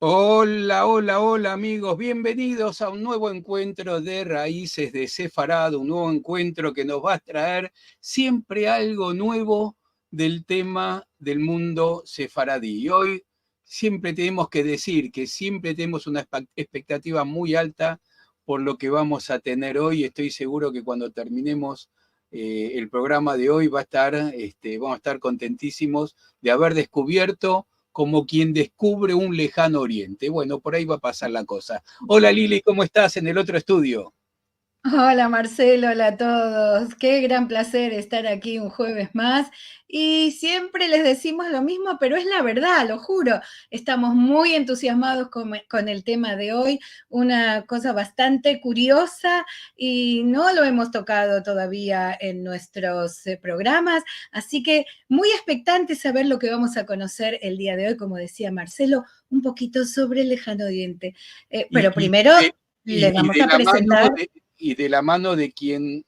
Hola, hola, hola amigos, bienvenidos a un nuevo encuentro de Raíces de Sefarad, un nuevo encuentro que nos va a traer siempre algo nuevo del tema del mundo sefaradí. Y hoy siempre tenemos que decir que siempre tenemos una expectativa muy alta por lo que vamos a tener hoy. Estoy seguro que cuando terminemos el programa de hoy vamos a estar contentísimos de haber descubierto como quien descubre un lejano oriente. Bueno, por ahí va a pasar la cosa. Hola Lili, ¿cómo estás en el otro estudio? Hola Marcelo, hola a todos. Qué gran placer estar aquí un jueves más. Y siempre les decimos lo mismo, pero es la verdad, lo juro. Estamos muy entusiasmados con el tema de hoy, una cosa bastante curiosa y no lo hemos tocado todavía en nuestros programas. Así que muy expectantes a ver lo que vamos a conocer el día de hoy, como decía Marcelo, un poquito sobre el Lejano Oriente. Y, Pero y primero de, les y vamos de a la mano presentar. de la mano de quien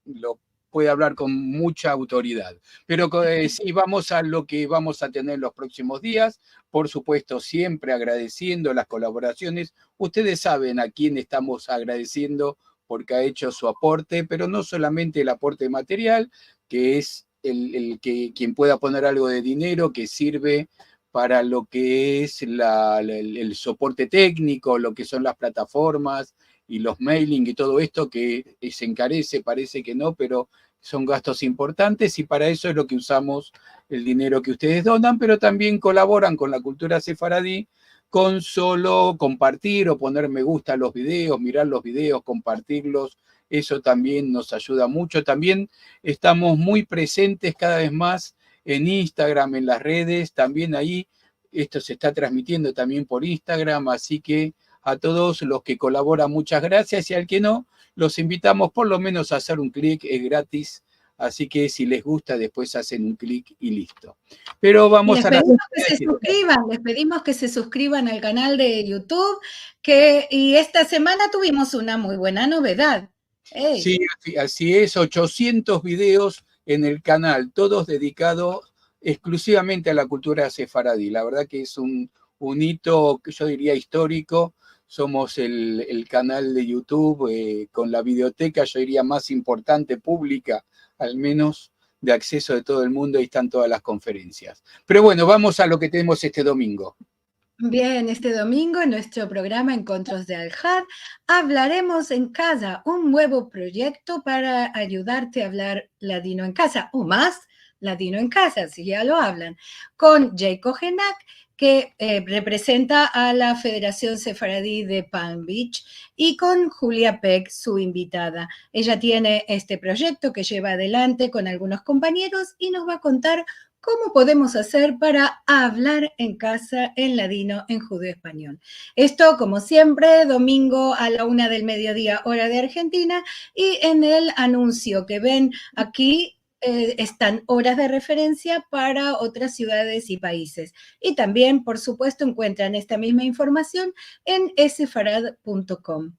lo puede hablar con mucha autoridad. Pero sí, vamos a lo que vamos a tener los próximos días. Por supuesto, siempre agradeciendo las colaboraciones. Ustedes saben a quién estamos agradeciendo porque ha hecho su aporte, pero no solamente el aporte material, que es el que quien pueda poner algo de dinero que sirve para lo que es el soporte técnico, lo que son las plataformas y los mailing y todo esto que se encarece, parece que no, pero son gastos importantes y para eso es lo que usamos el dinero que ustedes donan, pero también colaboran con la cultura sefaradí con solo compartir o poner me gusta a los videos, mirar los videos, compartirlos. Eso también nos ayuda mucho. También estamos muy presentes cada vez más en Instagram, en las redes, también ahí. Esto se está transmitiendo también por Instagram, así que a todos los que colaboran, muchas gracias y al que no, los invitamos por lo menos a hacer un clic, es gratis, así que si les gusta después hacen un clic y listo. Pero Y vamos les a las pedimos que se actividades. suscriban, les pedimos que se suscriban al canal de YouTube, y esta semana tuvimos una muy buena novedad. ¡Ey! Sí, así es, 800 videos en el canal, todos dedicados exclusivamente a la cultura sefaradí. La verdad que es un hito que yo diría histórico. Somos el canal de YouTube con la videoteca, yo diría, más importante pública, al menos de acceso de todo el mundo. Ahí están todas las conferencias. Pero bueno, vamos a lo que tenemos este domingo. Bien, este domingo en nuestro programa Encontros de Al-Had hablaremos en casa, un nuevo proyecto para ayudarte a hablar ladino en casa, o más ladino en casa, si ya lo hablan, con Jay Kojenak, que representa a la Federación Sefaradí de Palm Beach, y con Julia Peck, su invitada. Ella tiene este proyecto que lleva adelante con algunos compañeros y nos va a contar ¿cómo podemos hacer para hablar en casa en ladino, en judeo español? Esto, como siempre, domingo a la 1 del mediodía, hora de Argentina, y en el anuncio que ven aquí están horas de referencia para otras ciudades y países. Y también, por supuesto, encuentran esta misma información en sfarad.com.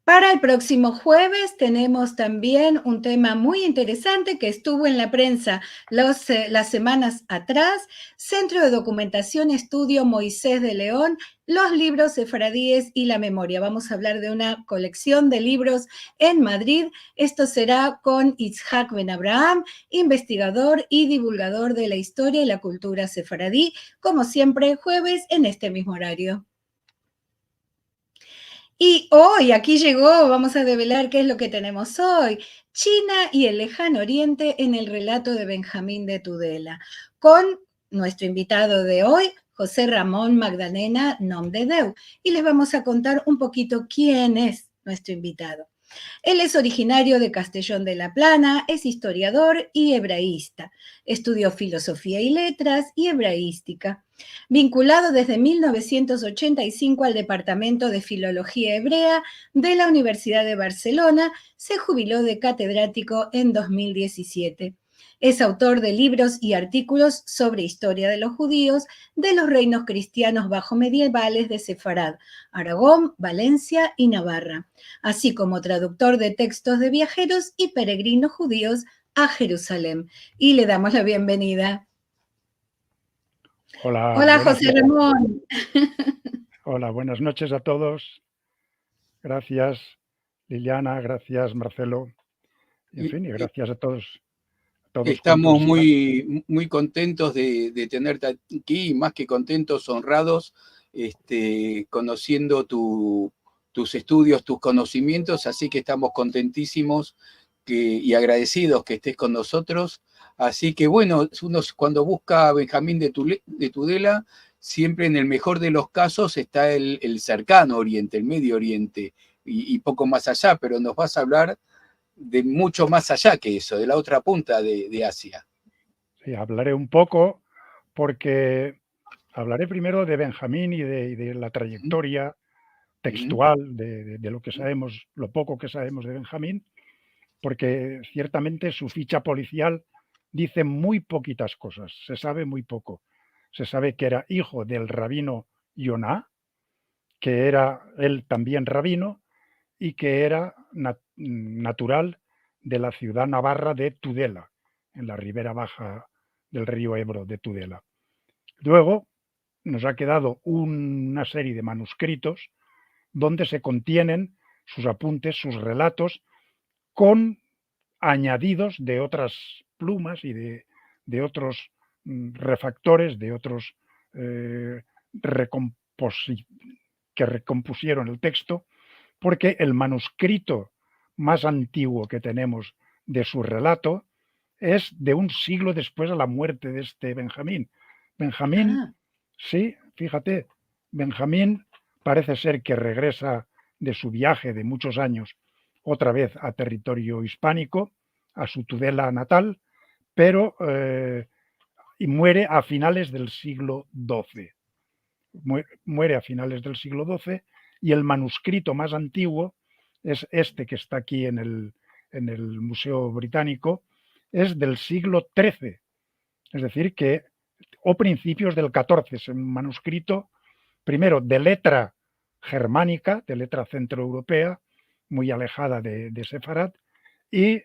Para el próximo jueves tenemos también un tema muy interesante que estuvo en la prensa las semanas atrás, Centro de Documentación Estudio Moisés de León, los libros sefaradíes y la memoria. Vamos a hablar de una colección de libros en Madrid. Esto será con Itzhak Ben Abraham, investigador y divulgador de la historia y la cultura sefaradí, como siempre, jueves en este mismo horario. Y hoy, aquí llegó, vamos a develar qué es lo que tenemos hoy. China y el lejano oriente en el relato de Benjamín de Tudela, con nuestro invitado de hoy, José Ramón Magdalena Nomdedeu. Y les vamos a contar un poquito quién es nuestro invitado. Él es originario de Castellón de la Plana, es historiador y hebraísta. Estudió filosofía y letras y hebraística. Vinculado desde 1985 al Departamento de Filología Hebrea de la Universidad de Barcelona, se jubiló de catedrático en 2017. Es autor de libros y artículos sobre historia de los judíos de los reinos cristianos bajo medievales de Sefarad, Aragón, Valencia y Navarra, así como traductor de textos de viajeros y peregrinos judíos a Jerusalén. Y le damos la bienvenida. Hola, Hola, buenas José noches. Ramón. Hola, buenas noches a todos. Gracias, Liliana, gracias, Marcelo. Y, en Y- fin, y y gracias a todos Estamos cuantos están. muy contentos de tenerte aquí, y más que contentos, honrados, conociendo tus estudios, tus conocimientos, así que estamos contentísimos y agradecidos que estés con nosotros. Así que bueno, uno cuando busca a Benjamín de Tudela, siempre en el mejor de los casos está el cercano Oriente, el Medio Oriente y poco más allá, pero nos vas a hablar de mucho más allá que eso, de la otra punta de Asia. Sí, hablaré un poco porque hablaré primero de Benjamín y de la Ujú, trayectoria ujú, textual de lo que sabemos, lo poco que sabemos de Benjamín, porque ciertamente su ficha policial dice muy poquitas cosas, se sabe muy poco. Se sabe que era hijo del rabino Yonah, que era él también rabino, y que era natural de la ciudad navarra de Tudela, en la ribera baja del río Ebro de Tudela. Luego nos ha quedado una serie de manuscritos donde se contienen sus apuntes, sus relatos, con añadidos de otras plumas y de otros refactores, de otros eh, que recompusieron el texto, porque el manuscrito más antiguo que tenemos de su relato es de un siglo después de la muerte de este Benjamín. Benjamín, Ah, sí, fíjate, Benjamín parece ser que regresa de su viaje de muchos años otra vez a territorio hispánico, a su Tudela natal, pero y muere a finales del siglo XII. Muere a finales del siglo XII y el manuscrito más antiguo es este que está aquí en el Museo Británico, es del siglo XIII, es decir, que o principios del XIV, es un manuscrito primero de letra germánica, de letra centroeuropea, muy alejada de Sefarad, y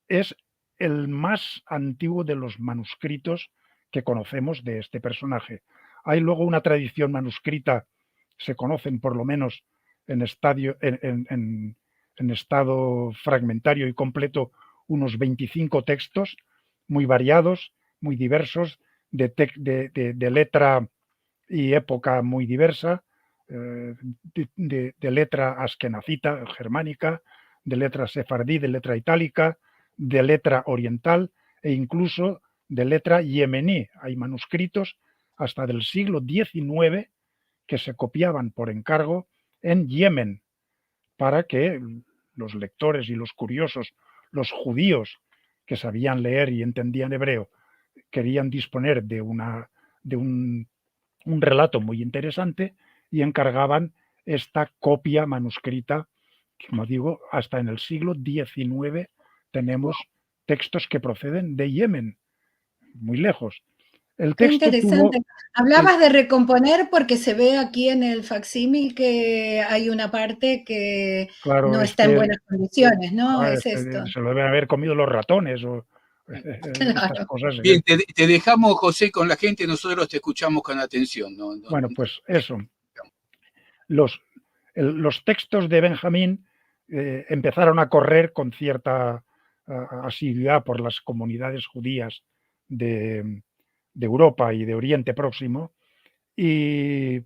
es el más antiguo de los manuscritos que conocemos de este personaje. Hay luego una tradición manuscrita, se conocen por lo menos en estado fragmentario y completo unos 25 textos muy variados, muy diversos, de letra y época muy diversa, de letra askenazita, germánica, de letra sefardí, de letra itálica, de letra oriental e incluso de letra yemení. Hay manuscritos hasta del siglo XIX que se copiaban por encargo en Yemen para que los lectores y los curiosos, los judíos que sabían leer y entendían hebreo, querían disponer de un relato muy interesante y encargaban esta copia manuscrita. Como digo, hasta en el siglo XIX tenemos textos que proceden de Yemen, muy lejos. El qué texto tuvo, interesante. Hablabas de recomponer porque se ve aquí en el facsímil que hay una parte que claro, no está en buenas condiciones, ¿no? Es esto. se lo deben haber comido los ratones o estas Claro. cosas. Bien, te dejamos, José, con la gente, nosotros te escuchamos con atención. Bueno, pues eso. Los, los textos de Benjamín empezaron a correr con cierta asiduidad por las comunidades judías de Europa y de Oriente Próximo y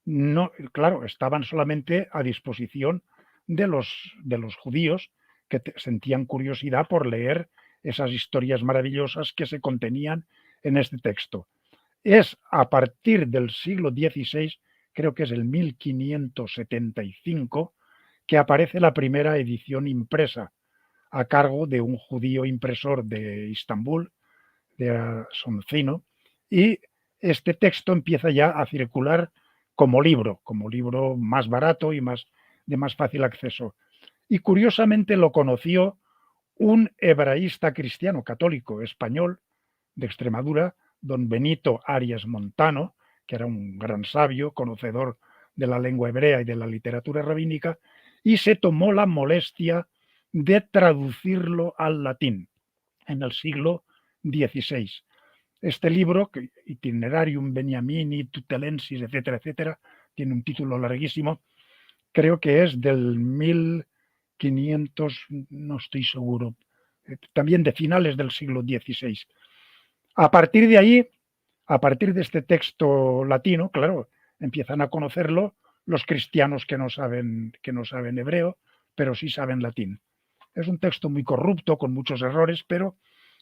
no, claro, estaban solamente a disposición de los judíos que sentían curiosidad por leer esas historias maravillosas que se contenían en este texto. Es a partir del siglo XVI, creo que es el 1575, que aparece la primera edición impresa a cargo de un judío impresor de Istambul, de Soncino, y este texto empieza ya a circular como libro más barato y de más fácil acceso. Y curiosamente lo conoció un hebraísta cristiano católico español de Extremadura, don Benito Arias Montano, que era un gran sabio, conocedor de la lengua hebrea y de la literatura rabínica, y se tomó la molestia de traducirlo al latín en el siglo XVI. Este libro, Itinerarium Beniamini Tutelensis, etcétera, etcétera, tiene un título larguísimo, creo que es del 1500, no estoy seguro, también de finales del siglo XVI. A partir de ahí, a partir de este texto latino, claro, empiezan a conocerlo los cristianos que no saben hebreo, pero sí saben latín. Es un texto muy corrupto, con muchos errores, pero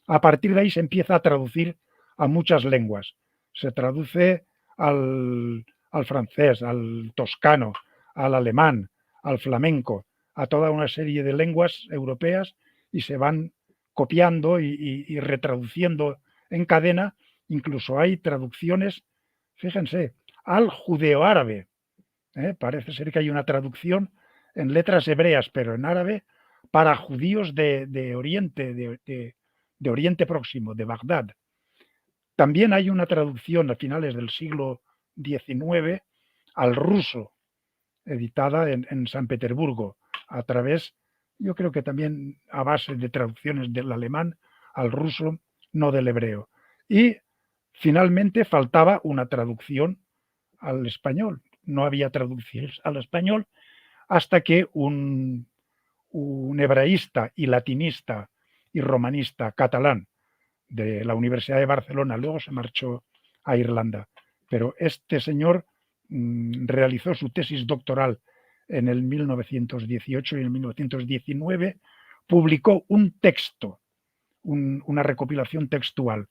a partir de ahí se empieza a traducir a muchas lenguas. Se traduce al francés, al toscano, al alemán, al flamenco, a toda una serie de lenguas europeas y se van copiando y retraduciendo en cadena. Incluso hay traducciones, fíjense, al judeoárabe. Parece ser que hay una traducción en letras hebreas, pero en árabe, para judíos de Oriente, de Oriente Próximo, de Bagdad. También hay una traducción a finales del siglo XIX al ruso, editada en San Petersburgo, a través, yo creo que también a base de traducciones del alemán al ruso, no del hebreo. Y finalmente faltaba una traducción al español. No había traducciones al español hasta que un hebraísta y latinista y romanista catalán de la Universidad de Barcelona, luego se marchó a Irlanda, pero este señor realizó su tesis doctoral en el 1918 y en el 1919, publicó un texto, una recopilación textual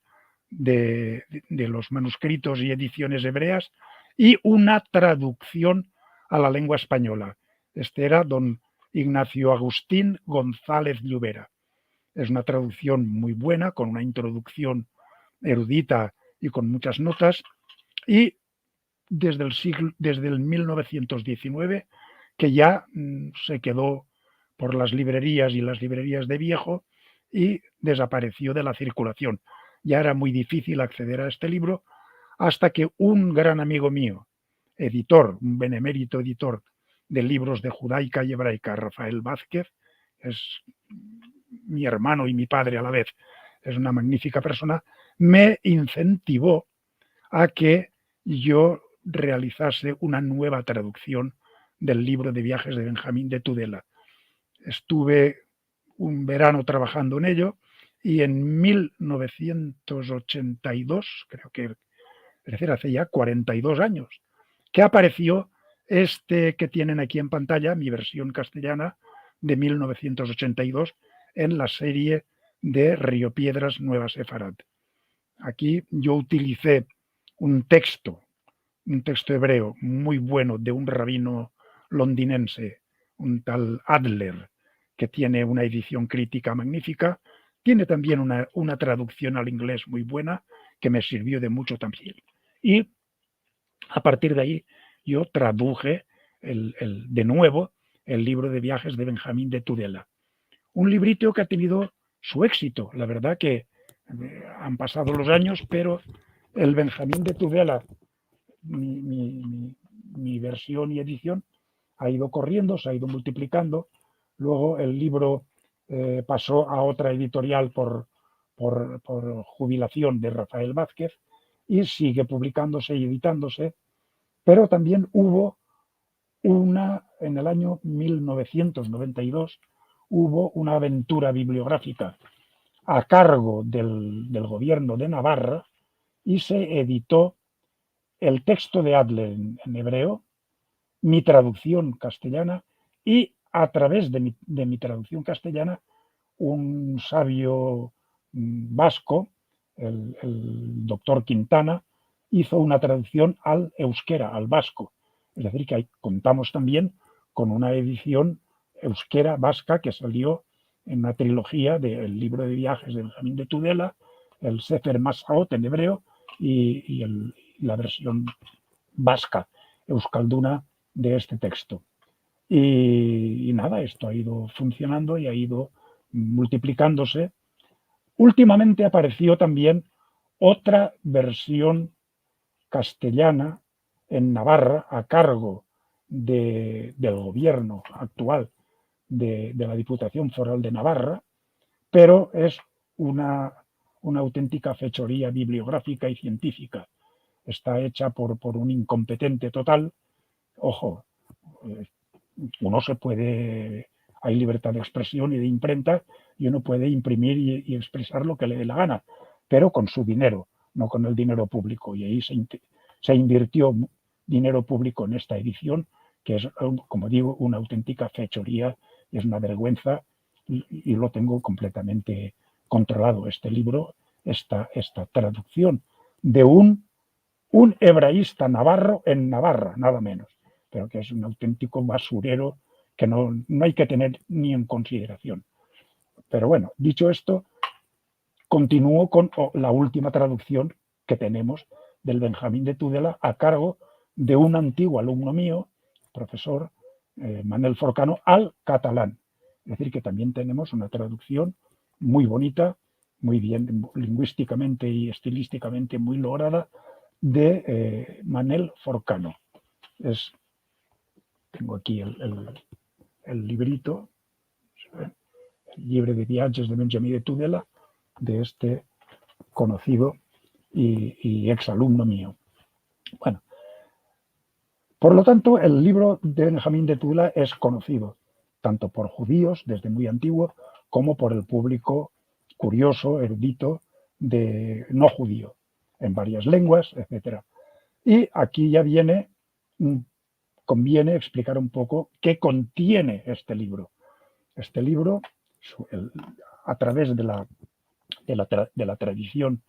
de los manuscritos y ediciones hebreas y una traducción a la lengua española. Este era don Ignacio Agustín González Llobera. Es una traducción muy buena, con una introducción erudita y con muchas notas, y desde el 1919, que ya se quedó por las librerías y las librerías de viejo y desapareció de la circulación. Ya era muy difícil acceder a este libro hasta que un gran amigo mío, editor, un benemérito editor de libros de judaica y hebraica, Rafael Vázquez, es mi hermano y mi padre a la vez, es una magnífica persona, me incentivó a que yo realizase una nueva traducción del libro de viajes de Benjamín de Tudela. Estuve un verano trabajando en ello y en 1982, creo que, es decir, hace ya 42 años, que apareció este que tienen aquí en pantalla, mi versión castellana de 1982, en la serie de Río Piedras Nueva Sefarad. Aquí yo utilicé un texto hebreo muy bueno de un rabino londinense, un tal Adler, que tiene una edición crítica magnífica. Tiene también una traducción al inglés muy buena, que me sirvió de mucho también. Y a partir de ahí yo traduje de nuevo el libro de viajes de Benjamín de Tudela. Un librito que ha tenido su éxito. La verdad que han pasado los años, pero el Benjamín de Tudela, mi versión y edición, ha ido corriendo, se ha ido multiplicando. Luego el libro pasó a otra editorial por jubilación de Rafael Vázquez y sigue publicándose y editándose, pero también hubo en el año 1992, hubo una aventura bibliográfica a cargo del gobierno de Navarra y se editó el texto de Adler en hebreo, mi traducción castellana y a través de mi traducción castellana, un sabio vasco, el doctor Quintana, hizo una traducción al euskera, al vasco. Es decir, que ahí contamos también con una edición euskera vasca que salió en una trilogía del libro de viajes de Benjamín de Tudela, el Sefer Masaot en hebreo y la versión vasca, euskalduna, de este texto. Y nada, esto ha ido funcionando y ha ido multiplicándose. Últimamente apareció también otra versión castellana en Navarra a cargo del gobierno actual de la Diputación Foral de Navarra, pero es una una auténtica fechoría bibliográfica y científica. Está hecha por un incompetente total. Ojo, uno se puede, hay libertad de expresión y de imprenta, y uno puede imprimir y expresar lo que le dé la gana, pero con su dinero, no con el dinero público. Y ahí se invirtió dinero público en esta edición, que es, como digo, una auténtica fechoría, y es una vergüenza, y lo tengo completamente controlado. Este libro, esta traducción de un hebraísta navarro en Navarra, nada menos, pero que es un auténtico basurero que no hay que tener ni en consideración. Pero bueno, dicho esto, continúo con la última traducción que tenemos del Benjamín de Tudela a cargo de un antiguo alumno mío, profesor Manel Forcano, al catalán. Es decir, que también tenemos una traducción muy bonita, muy bien lingüísticamente y estilísticamente muy lograda, de Manel Forcano. Tengo aquí el librito, el llibre de viatges de Benjamí de Tudela, de este conocido y exalumno mío. Bueno, por lo tanto, el libro de Benjamín de Tudela es conocido tanto por judíos desde muy antiguo como por el público curioso, erudito, no judío, en varias lenguas, etc. Y aquí ya conviene explicar un poco qué contiene este libro. Este libro, a través de la tradición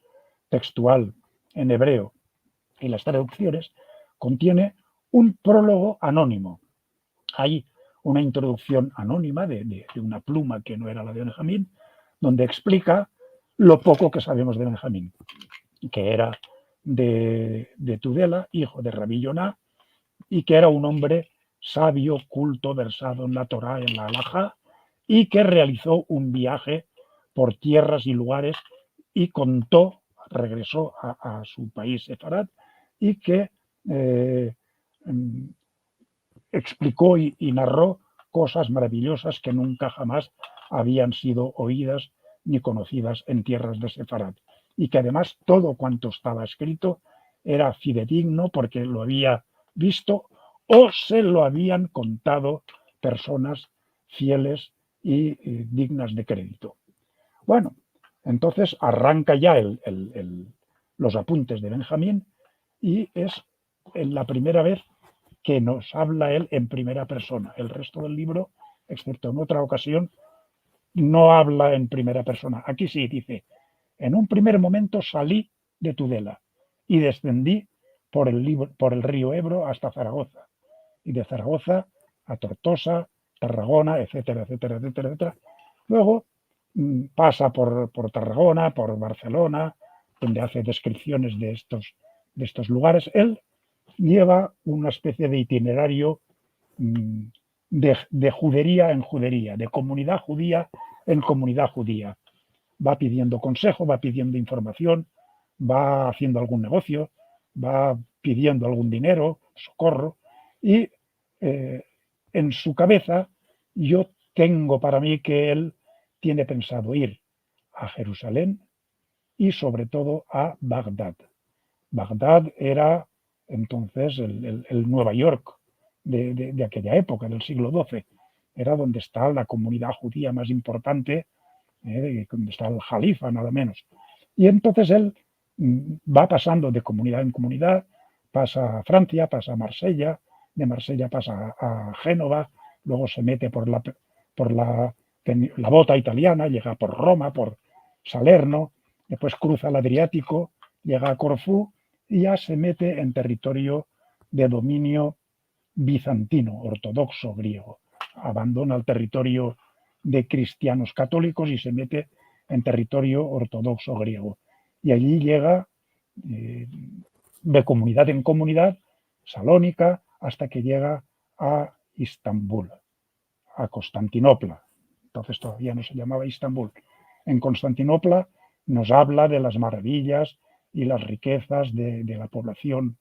textual en hebreo y las traducciones, contiene un prólogo anónimo. Hay una introducción anónima de una pluma que no era la de Benjamín, donde explica lo poco que sabemos de Benjamín, que era de Tudela, hijo de Rabí Yoná, y que era un hombre sabio, culto, versado en la Torá, en la Halajá, y que realizó un viaje por tierras y lugares y regresó a su país Sefarad, y que explicó y narró cosas maravillosas que nunca jamás habían sido oídas ni conocidas en tierras de Sefarad, y que además todo cuanto estaba escrito era fidedigno porque lo había visto o se lo habían contado personas fieles y dignas de crédito. Bueno, entonces arranca ya los apuntes de Benjamín, y es la primera vez que nos habla él en primera persona. El resto del libro, excepto en otra ocasión, no habla en primera persona. Aquí sí dice: en un primer momento salí de Tudela y descendí por el río Ebro hasta Zaragoza, y de Zaragoza a Tortosa, Tarragona, etcétera, etcétera, etcétera, etcétera. Luego pasa por Tarragona, por Barcelona, donde hace descripciones de estos lugares. Él lleva una especie de itinerario de judería en judería, de comunidad judía en comunidad judía. Va pidiendo consejo, va pidiendo información, va haciendo algún negocio, va pidiendo algún dinero, socorro, y en su cabeza yo tengo para mí que él tiene pensado ir a Jerusalén y sobre todo a Bagdad. Bagdad era entonces el Nueva York de aquella época, del siglo XII. Era donde está la comunidad judía más importante, donde está el Jalifa, nada menos. Y entonces él va pasando de comunidad en comunidad, pasa a Francia, pasa a Marsella, de Marsella pasa a Génova, luego se mete por la bota italiana, llega por Roma, por Salerno, después cruza el Adriático, llega a Corfú y ya se mete en territorio de dominio bizantino, ortodoxo griego. Abandona el territorio de cristianos católicos y se mete en territorio ortodoxo griego. Y allí llega de comunidad en comunidad, Salónica, hasta que llega a Istambul, a Constantinopla. Entonces todavía no se llamaba Istambul. En Constantinopla nos habla de las maravillas y las riquezas de la población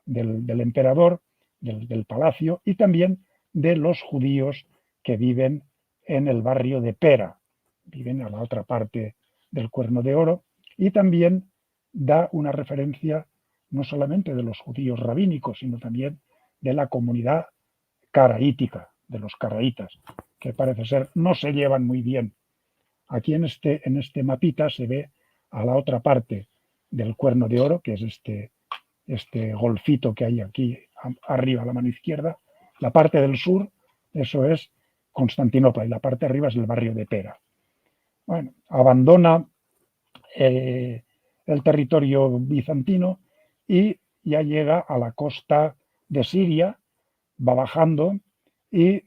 del emperador, del palacio, y también de los judíos que viven en el barrio de Pera, viven a la otra parte del Cuerno de Oro, y también da una referencia no solamente de los judíos rabínicos, sino también de la comunidad caraítica, de los caraítas, que parece ser no se llevan muy bien. Aquí en este mapita se ve a la otra parte del Cuerno de Oro, que es este golfito que hay aquí arriba a la mano izquierda. La parte del sur, eso es Constantinopla, y la parte de arriba es el barrio de Pera. Bueno, abandona el territorio bizantino y ya llega a la costa de Siria, va bajando y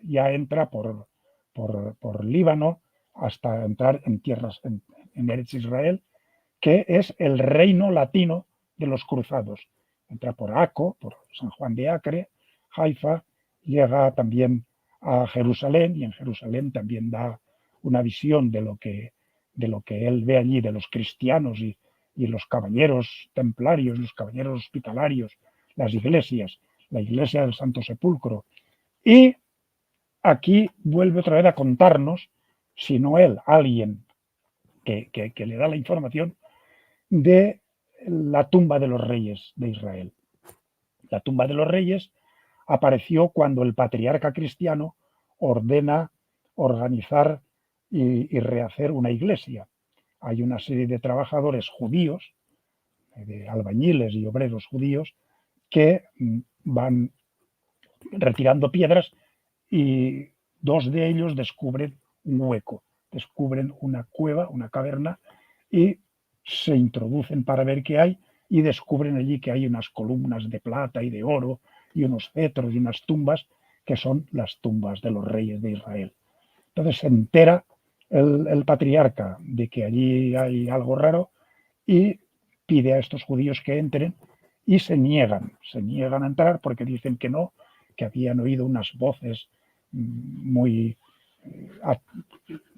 ya entra por Líbano hasta entrar en tierras, en Eretz Israel, que es el reino latino de los cruzados. Entra por Aco, por San Juan de Acre, Haifa, llega también a Jerusalén, y en Jerusalén también da una visión de lo que él ve allí, de los cristianos y los caballeros templarios, los caballeros hospitalarios, las iglesias, la iglesia del Santo Sepulcro. Y aquí vuelve otra vez a contarnos, si no él, alguien que le da la información, de la tumba de los reyes de Israel. La tumba de los reyes apareció cuando el patriarca cristiano ordena organizar y rehacer una iglesia. Hay una serie de trabajadores judíos, de albañiles y obreros judíos, que van retirando piedras y dos de ellos descubren un hueco, descubren una cueva, una caverna, y se introducen para ver qué hay y descubren allí que hay unas columnas de plata y de oro y unos cetros y unas tumbas que son las tumbas de los reyes de Israel. Entonces se entera el patriarca de que allí hay algo raro y pide a estos judíos que entren y se niegan a entrar porque dicen que no, que habían oído unas voces muy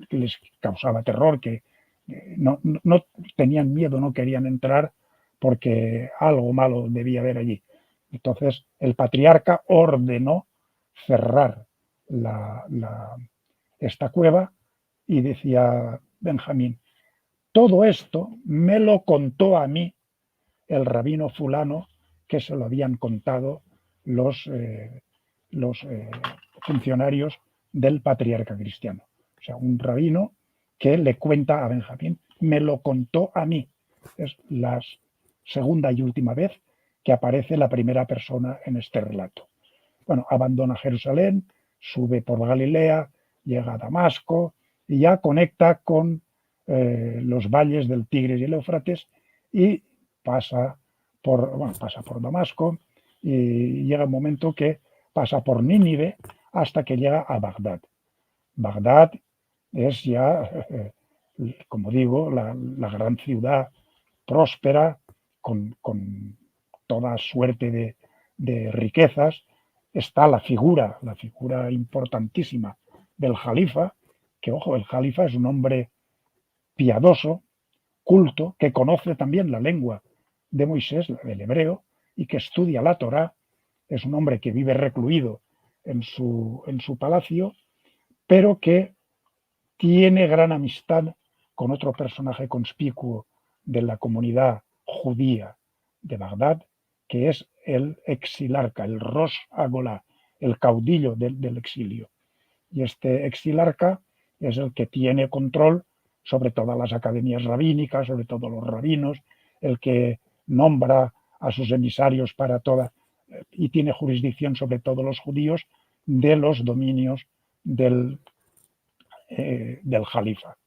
que les causaba terror, que no tenían miedo, no querían entrar porque algo malo debía haber allí. Entonces el patriarca ordenó cerrar esta cueva y decía Benjamín: todo esto me lo contó a mí el rabino fulano, que se lo habían contado los funcionarios del patriarca cristiano. O sea, un rabino que le cuenta a Benjamín: me lo contó a mí. Es la segunda y última vez que aparece la primera persona en este relato. Bueno, abandona Jerusalén, sube por Galilea, llega a Damasco y ya conecta con los valles del Tigris y el Éufrates y pasa por Damasco, y llega un momento que pasa por Nínive hasta que llega a Bagdad. Bagdad es ya, como digo, la gran ciudad próspera, con toda suerte de riquezas. Está la figura importantísima del jalifa, que, ojo, el jalifa es un hombre piadoso, culto, que conoce también la lengua de Moisés, el hebreo, y que estudia la Torá. Es un hombre que vive recluido en su palacio, pero que tiene gran amistad con otro personaje conspicuo de la comunidad judía de Bagdad, que es el exilarca, el Rosh Agolá, el caudillo del exilio. Y este exilarca es el que tiene control sobre todas las academias rabínicas, sobre todos los rabinos, el que nombra a sus emisarios para toda, y tiene jurisdicción sobre todos los judíos de los dominios del jalifa.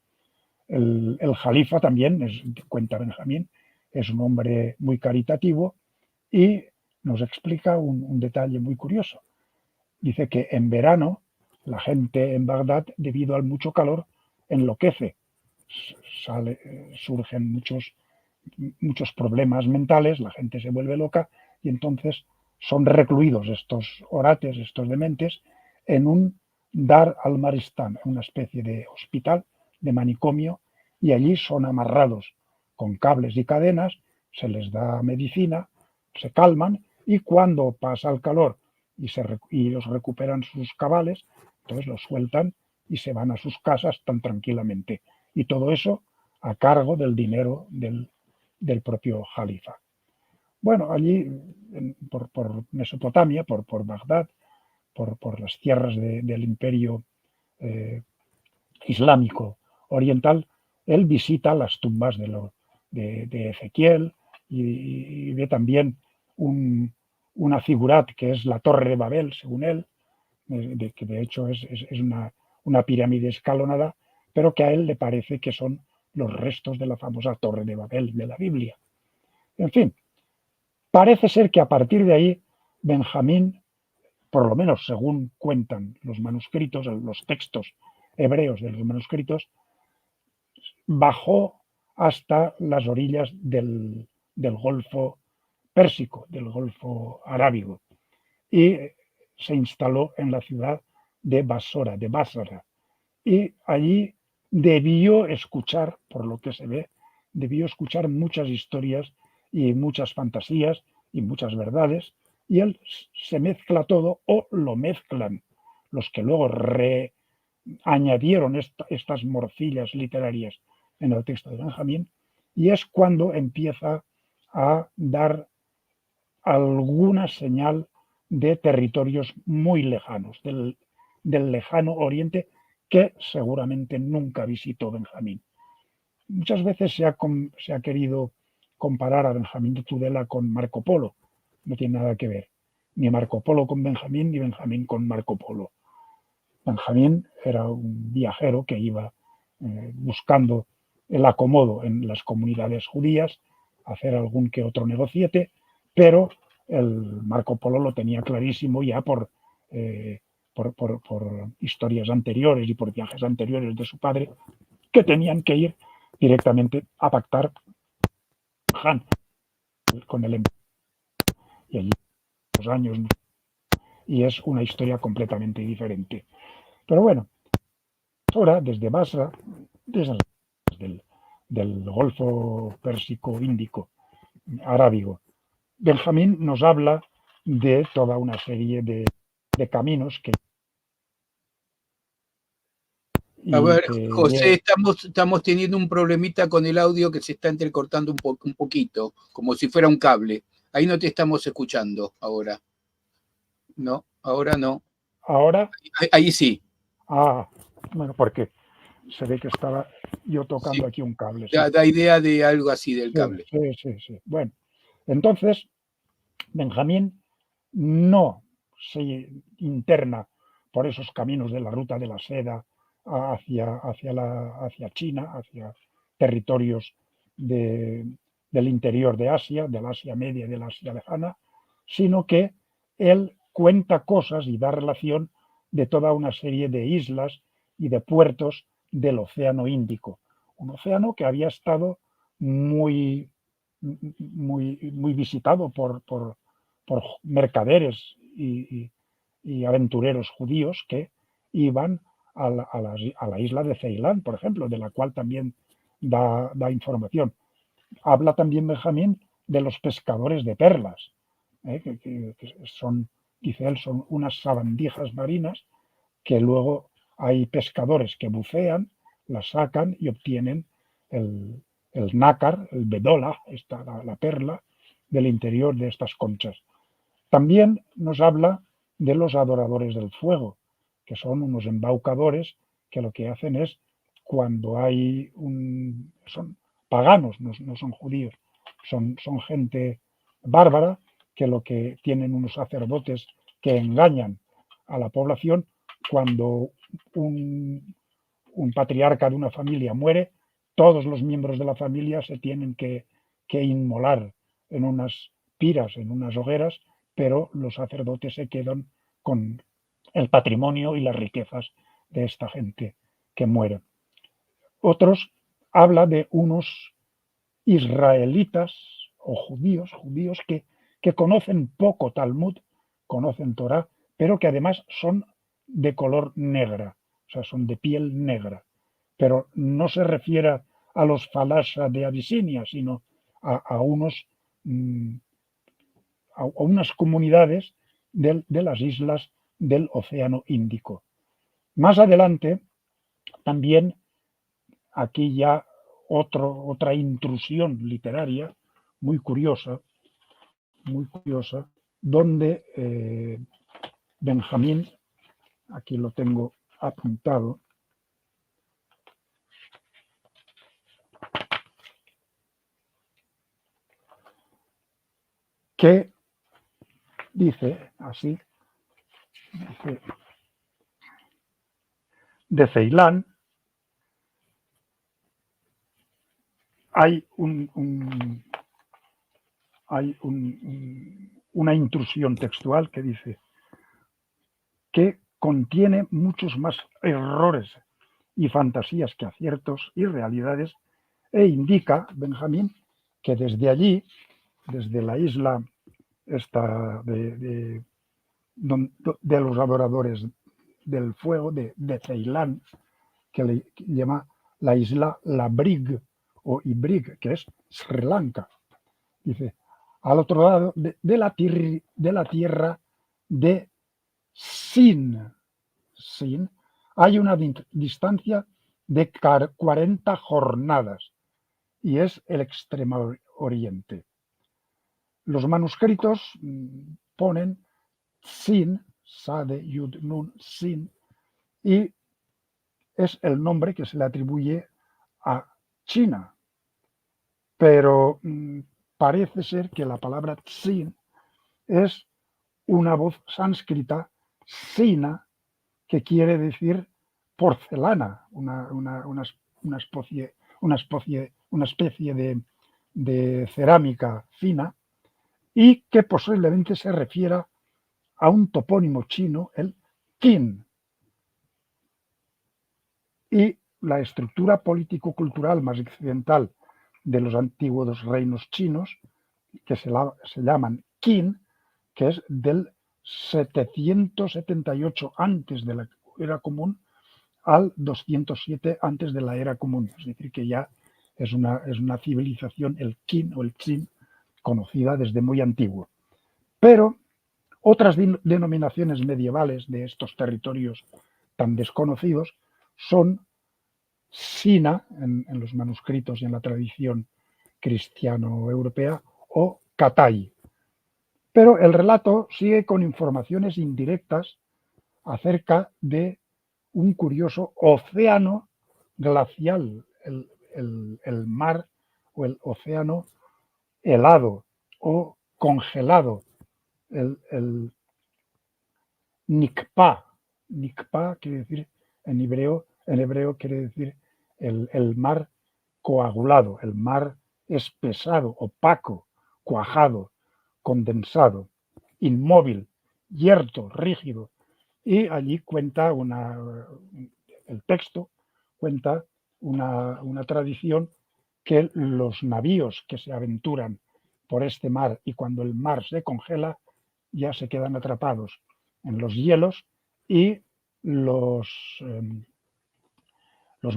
El jalifa también, cuenta Benjamín, es un hombre muy caritativo y nos explica un detalle muy curioso. Dice que en verano la gente en Bagdad, debido al mucho calor, enloquece. Surgen muchos problemas mentales, la gente se vuelve loca y entonces son recluidos estos orates, estos dementes, en un Dar al-Maristán, una especie de hospital, de manicomio, y allí son amarrados con cables y cadenas, se les da medicina, se calman, y cuando pasa el calor y ellos recuperan sus cabales, entonces los sueltan y se van a sus casas tan tranquilamente. Y todo eso a cargo del dinero del propio Jalifa. Bueno, allí por Mesopotamia, por Bagdad, por las tierras del imperio islámico oriental, él visita las tumbas de Ezequiel y ve también una figurat que es la Torre de Babel, según él, que de hecho es una pirámide escalonada, pero que a él le parece que son los restos de la famosa Torre de Babel de la Biblia. En fin, parece ser que a partir de ahí Benjamín, por lo menos según cuentan los manuscritos, los textos hebreos de los manuscritos, bajó hasta las orillas del Golfo Pérsico, del Golfo Arábigo, y se instaló en la ciudad de Basora, de Basra, y allí debió escuchar, por lo que se ve, debió escuchar muchas historias y muchas fantasías y muchas verdades, y él se mezcla todo, o lo mezclan los que luego añadieron estas morcillas literarias en el texto de Benjamín, y es cuando empieza a dar alguna señal de territorios muy lejanos, del lejano oriente, que seguramente nunca visitó Benjamín. Muchas veces se ha querido comparar a Benjamín de Tudela con Marco Polo. No tiene nada que ver. Ni Marco Polo con Benjamín, ni Benjamín con Marco Polo. Benjamín era un viajero que iba buscando el acomodo en las comunidades judías, hacer algún que otro negociete, pero el Marco Polo lo tenía clarísimo ya por historias anteriores y por viajes anteriores de su padre, que tenían que ir directamente a pactar con el emperador. Y allí los años, y es una historia completamente diferente. Pero bueno, ahora desde Basra, desde del Golfo Pérsico, Índico, Arábigo, Benjamín nos habla de toda una serie de caminos que... A ver, José, estamos teniendo un problemita con el audio que se está entrecortando un poquito, como si fuera un cable. Ahí no te estamos escuchando ahora. No, ahora no. ¿Ahora? Ahí sí. Ah, bueno, porque se ve que estaba yo tocando Sí. aquí un cable. Sí. Da idea de algo así del cable. Sí. Bueno, entonces Benjamín no se interna por esos caminos de la ruta de la seda hacia China, hacia territorios del interior de Asia, del Asia Media y del Asia Lejana, sino que él cuenta cosas y da relación de toda una serie de islas y de puertos del Océano Índico, un océano que había estado muy visitado por mercaderes y aventureros judíos que iban a la isla de Ceilán, por ejemplo, de la cual también da información. Habla también Benjamín de los pescadores de perlas, que son, dice él, son unas sabandijas marinas que luego hay pescadores que bucean, las sacan y obtienen el nácar, el bedola, la perla del interior de estas conchas. También nos habla de los adoradores del fuego, que son unos embaucadores que lo que hacen es, cuando hay son paganos, no son judíos, son gente bárbara, que lo que tienen unos sacerdotes que engañan a la población. Cuando un patriarca de una familia muere, todos los miembros de la familia se tienen que inmolar en unas piras, en unas hogueras, pero los sacerdotes se quedan con el patrimonio y las riquezas de esta gente que muere. Otros habla de unos israelitas o judíos que conocen poco Talmud, conocen Torah, pero que además son de color negra, o sea, son de piel negra. Pero no se refiere a los falasha de Abisinia, sino a unas comunidades de las islas del Océano Índico. Más adelante, también aquí ya otra intrusión literaria muy curiosa, donde Benjamín, aquí lo tengo apuntado, que dice así, dice, de Ceilán hay una intrusión textual que dice que contiene muchos más errores y fantasías que aciertos y realidades, e indica, Benjamín, que desde allí, desde la isla esta de los adoradores del fuego, de Ceilán, que le llama la isla Labrig o Ibrig, que es Sri Lanka. Dice, al otro lado de la tierra de Sin, hay una distancia de 40 jornadas y es el Extremo Oriente. Los manuscritos ponen Sin, Sade, Yud, Nun, Sin, y es el nombre que se le atribuye a China. Pero parece ser que la palabra Tsin es una voz sánscrita, Sina, que quiere decir porcelana, una especie de cerámica fina, y que posiblemente se refiera a un topónimo chino, el Qin. Y la estructura político-cultural más occidental de los antiguos reinos chinos, que se llaman Qin, que es del 778 antes de la era común al 207 antes de la era común. Es decir, que ya es una civilización, el Qin o el Qin, conocida desde muy antiguo. Pero otras denominaciones medievales de estos territorios tan desconocidos son Sina, en los manuscritos y en la tradición cristiano-europea, o Katai. Pero el relato sigue con informaciones indirectas acerca de un curioso océano glacial, el mar o el océano helado o congelado, el Nikpa. Nikpa quiere decir, en hebreo quiere decir el mar coagulado, el mar espesado, opaco, cuajado, condensado, inmóvil, yerto, rígido. Y allí cuenta el texto cuenta una tradición que los navíos que se aventuran por este mar y cuando el mar se congela ya se quedan atrapados en los hielos y los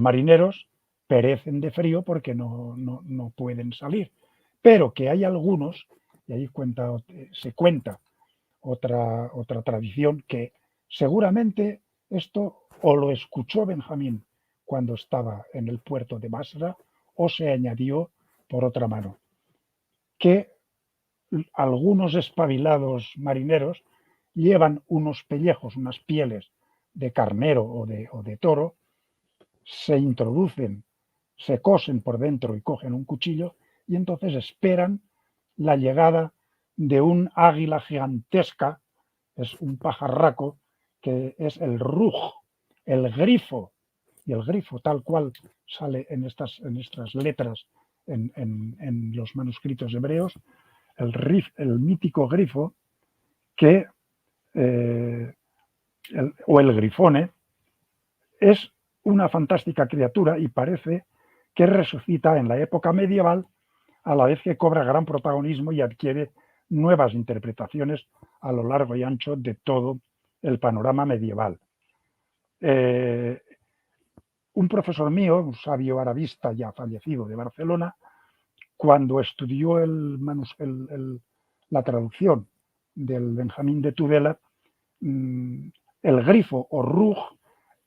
marineros perecen de frío porque no pueden salir. Pero que hay algunos, y ahí se cuenta otra tradición, que seguramente esto o lo escuchó Benjamín cuando estaba en el puerto de Basra o se añadió por otra mano, que algunos espabilados marineros llevan unos pellejos, unas pieles de carnero o de toro, se introducen, se cosen por dentro y cogen un cuchillo y entonces esperan la llegada de un águila gigantesca, es un pajarraco, que es el ruj, el grifo, y el grifo tal cual sale en estas letras en los manuscritos hebreos, el mítico grifo que, o el grifone, es una fantástica criatura y parece que resucita en la época medieval a la vez que cobra gran protagonismo y adquiere nuevas interpretaciones a lo largo y ancho de todo el panorama medieval. Un profesor mío, un sabio arabista ya fallecido de Barcelona, cuando estudió la traducción del Benjamín de Tudela, el grifo o ruj,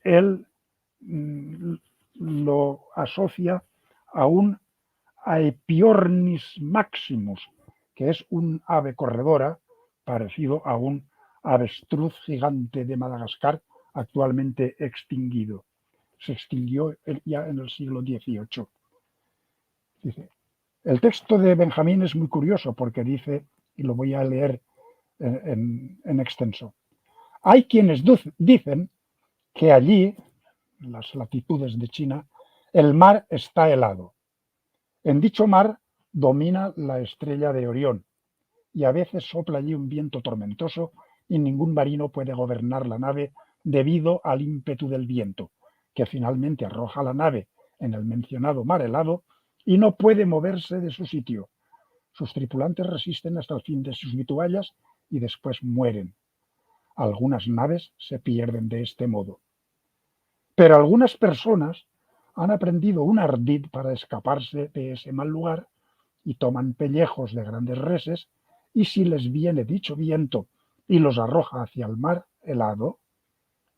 él lo asocia a un Aepiornis maximus, que es un ave corredora parecido a un avestruz gigante de Madagascar actualmente extinguido. Se extinguió ya en el siglo XVIII. Dice, el texto de Benjamín es muy curioso porque dice, y lo voy a leer en extenso, hay quienes dicen que allí, en las latitudes de China, el mar está helado. En dicho mar domina la estrella de Orión y a veces sopla allí un viento tormentoso y ningún marino puede gobernar la nave debido al ímpetu del viento, que finalmente arroja la nave en el mencionado mar helado y no puede moverse de su sitio. Sus tripulantes resisten hasta el fin de sus vituallas y después mueren. Algunas naves se pierden de este modo. Pero algunas personas han aprendido un ardid para escaparse de ese mal lugar y toman pellejos de grandes reses y si les viene dicho viento y los arroja hacia el mar helado,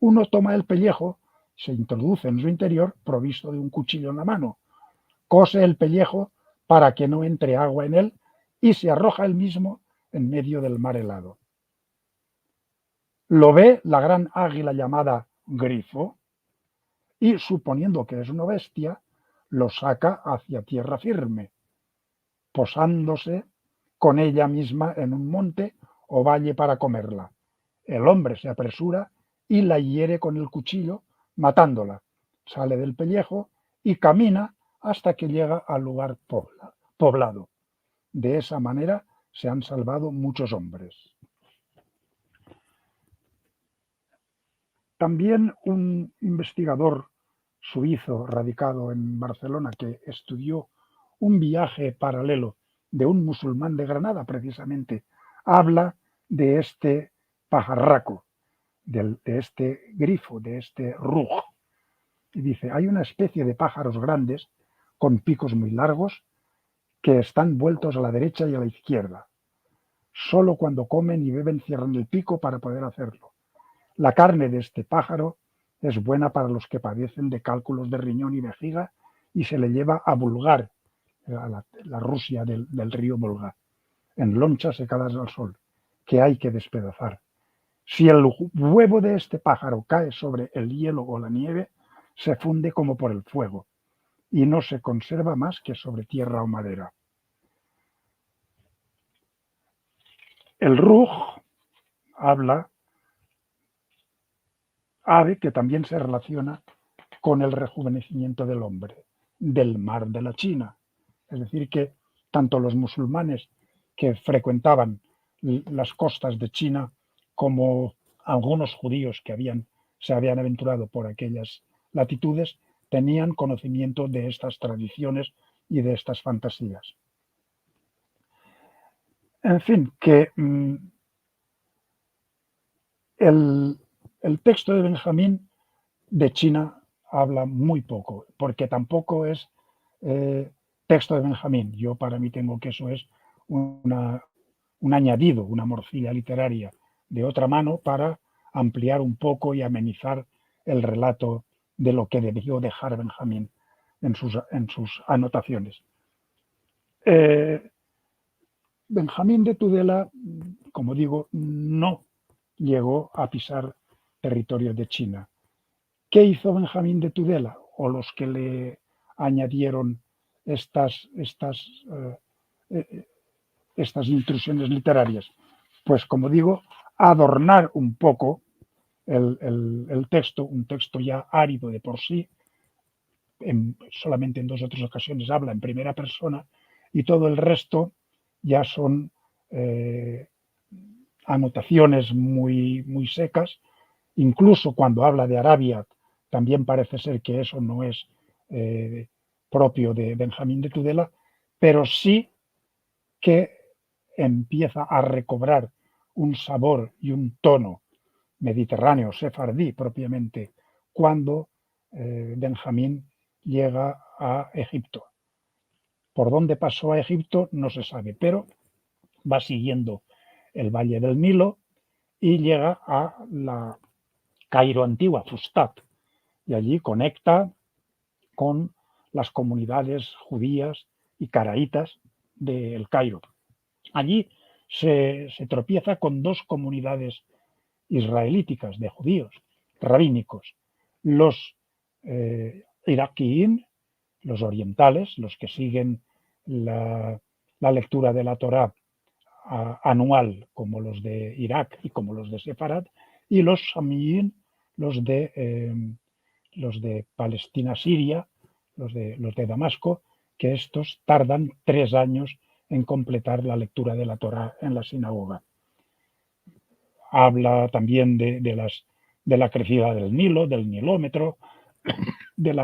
uno toma el pellejo, se introduce en su interior provisto de un cuchillo en la mano, cose el pellejo para que no entre agua en él y se arroja él mismo en medio del mar helado. Lo ve la gran águila llamada grifo y, suponiendo que es una bestia, lo saca hacia tierra firme, posándose con ella misma en un monte o valle para comerla. El hombre se apresura y la hiere con el cuchillo, matándola. Sale del pellejo y camina hasta que llega al lugar poblado. De esa manera se han salvado muchos hombres. También un investigador suizo radicado en Barcelona que estudió un viaje paralelo de un musulmán de Granada, precisamente, habla de este pajarraco, de este grifo, de este rug. Y dice, hay una especie de pájaros grandes con picos muy largos que están vueltos a la derecha y a la izquierda. Solo cuando comen y beben cierran el pico para poder hacerlo. La carne de este pájaro es buena para los que padecen de cálculos de riñón y vejiga y se le lleva a Bulgar, a la Rusia del río Volga, en lonchas secadas al sol, que hay que despedazar. Si el huevo de este pájaro cae sobre el hielo o la nieve, se funde como por el fuego y no se conserva más que sobre tierra o madera. El rug habla ave que también se relaciona con el rejuvenecimiento del hombre, del mar de la China. Es decir, que tanto los musulmanes que frecuentaban las costas de China como algunos judíos que se habían aventurado por aquellas latitudes tenían conocimiento de estas tradiciones y de estas fantasías. En fin, que el texto de Benjamín de China habla muy poco, porque tampoco es texto de Benjamín. Yo para mí tengo que eso es un añadido, una morcilla literaria de otra mano para ampliar un poco y amenizar el relato de lo que debió dejar Benjamín en sus anotaciones. Benjamín de Tudela, como digo, no llegó a pisar territorios de China. ¿Qué hizo Benjamín de Tudela o los que le añadieron estas intrusiones literarias? Pues, como digo, adornar un poco el texto, un texto ya árido de por sí, solamente en 2 o 3 ocasiones habla en primera persona y todo el resto ya son anotaciones muy, muy secas. Incluso cuando habla de Arabia, también parece ser que eso no es propio de Benjamín de Tudela, pero sí que empieza a recobrar un sabor y un tono mediterráneo, sefardí propiamente, cuando Benjamín llega a Egipto. Por dónde pasó a Egipto no se sabe, pero va siguiendo el valle del Nilo y llega a la Cairo antigua, Fustat, y allí conecta con las comunidades judías y caraítas del Cairo. Allí se tropieza con dos comunidades israelíticas de judíos rabínicos, los iraquín, los orientales, los que siguen la lectura de la Torá anual, como los de Irak y como los de Sefarad, y los samíin, los de Palestina, Siria, los de Damasco, que estos tardan 3 años en completar la lectura de la Torá en la sinagoga. Habla también de la crecida del Nilo, del nilómetro, de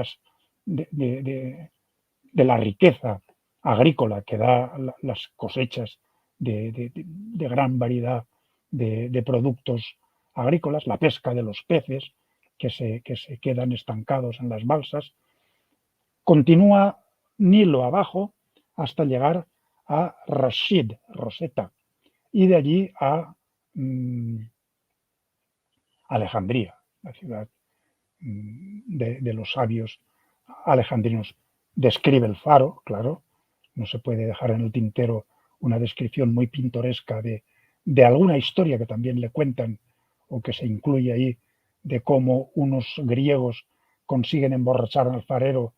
la riqueza agrícola que da las cosechas de gran variedad de productos agrícolas, la pesca de los peces que se quedan estancados en las balsas. Continúa Nilo abajo hasta llegar a Rashid, Rosetta, y de allí a Alejandría, la ciudad de los sabios alejandrinos. Describe el faro, claro, no se puede dejar en el tintero una descripción muy pintoresca de alguna historia que también le cuentan o que se incluye ahí, de cómo unos griegos consiguen emborrachar al farero,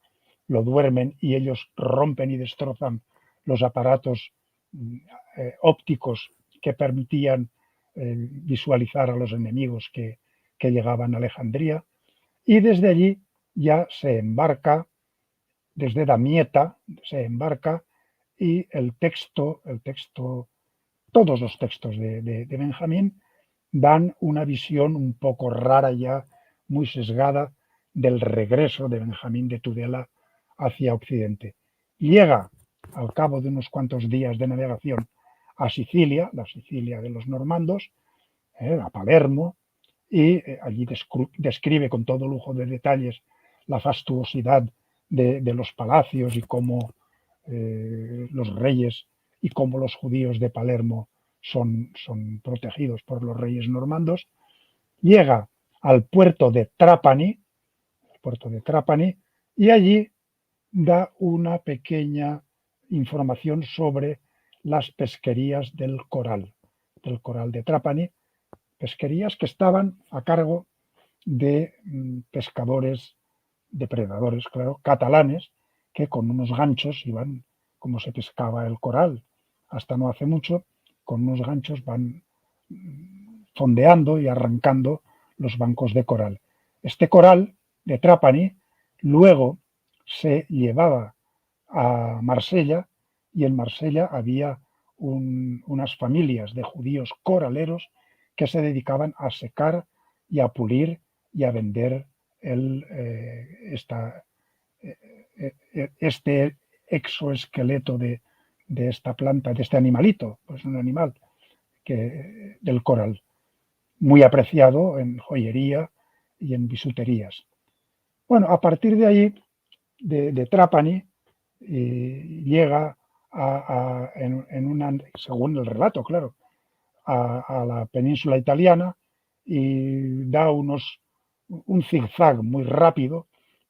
lo duermen y ellos rompen y destrozan los aparatos ópticos que permitían visualizar a los enemigos que llegaban a Alejandría, y desde allí ya se embarca, desde Damieta se embarca, y el texto, todos los textos de Benjamín dan una visión un poco rara ya, muy sesgada, del regreso de Benjamín de Tudela hacia Occidente. Llega, al cabo de unos cuantos días de navegación, a Sicilia, la Sicilia de los normandos, a Palermo, y allí describe con todo lujo de detalles la fastuosidad de los palacios y cómo los reyes y cómo los judíos de Palermo son protegidos por los reyes normandos. Llega al puerto de Trapani, y allí da una pequeña información sobre las pesquerías del coral de Trapani, pesquerías que estaban a cargo de pescadores, depredadores, claro, catalanes, que con unos ganchos iban, como se pescaba el coral hasta no hace mucho, con unos ganchos van fondeando y arrancando los bancos de coral. Este coral de Trapani luego se llevaba a Marsella, y en Marsella había unas familias de judíos coraleros que se dedicaban a secar y a pulir y a vender este exoesqueleto de esta planta, de este animalito, pues un animal del coral, muy apreciado en joyería y en bisuterías. Bueno, a partir de ahí, de Trapani, llega según el relato, claro, a la península italiana, y da un zigzag muy rápido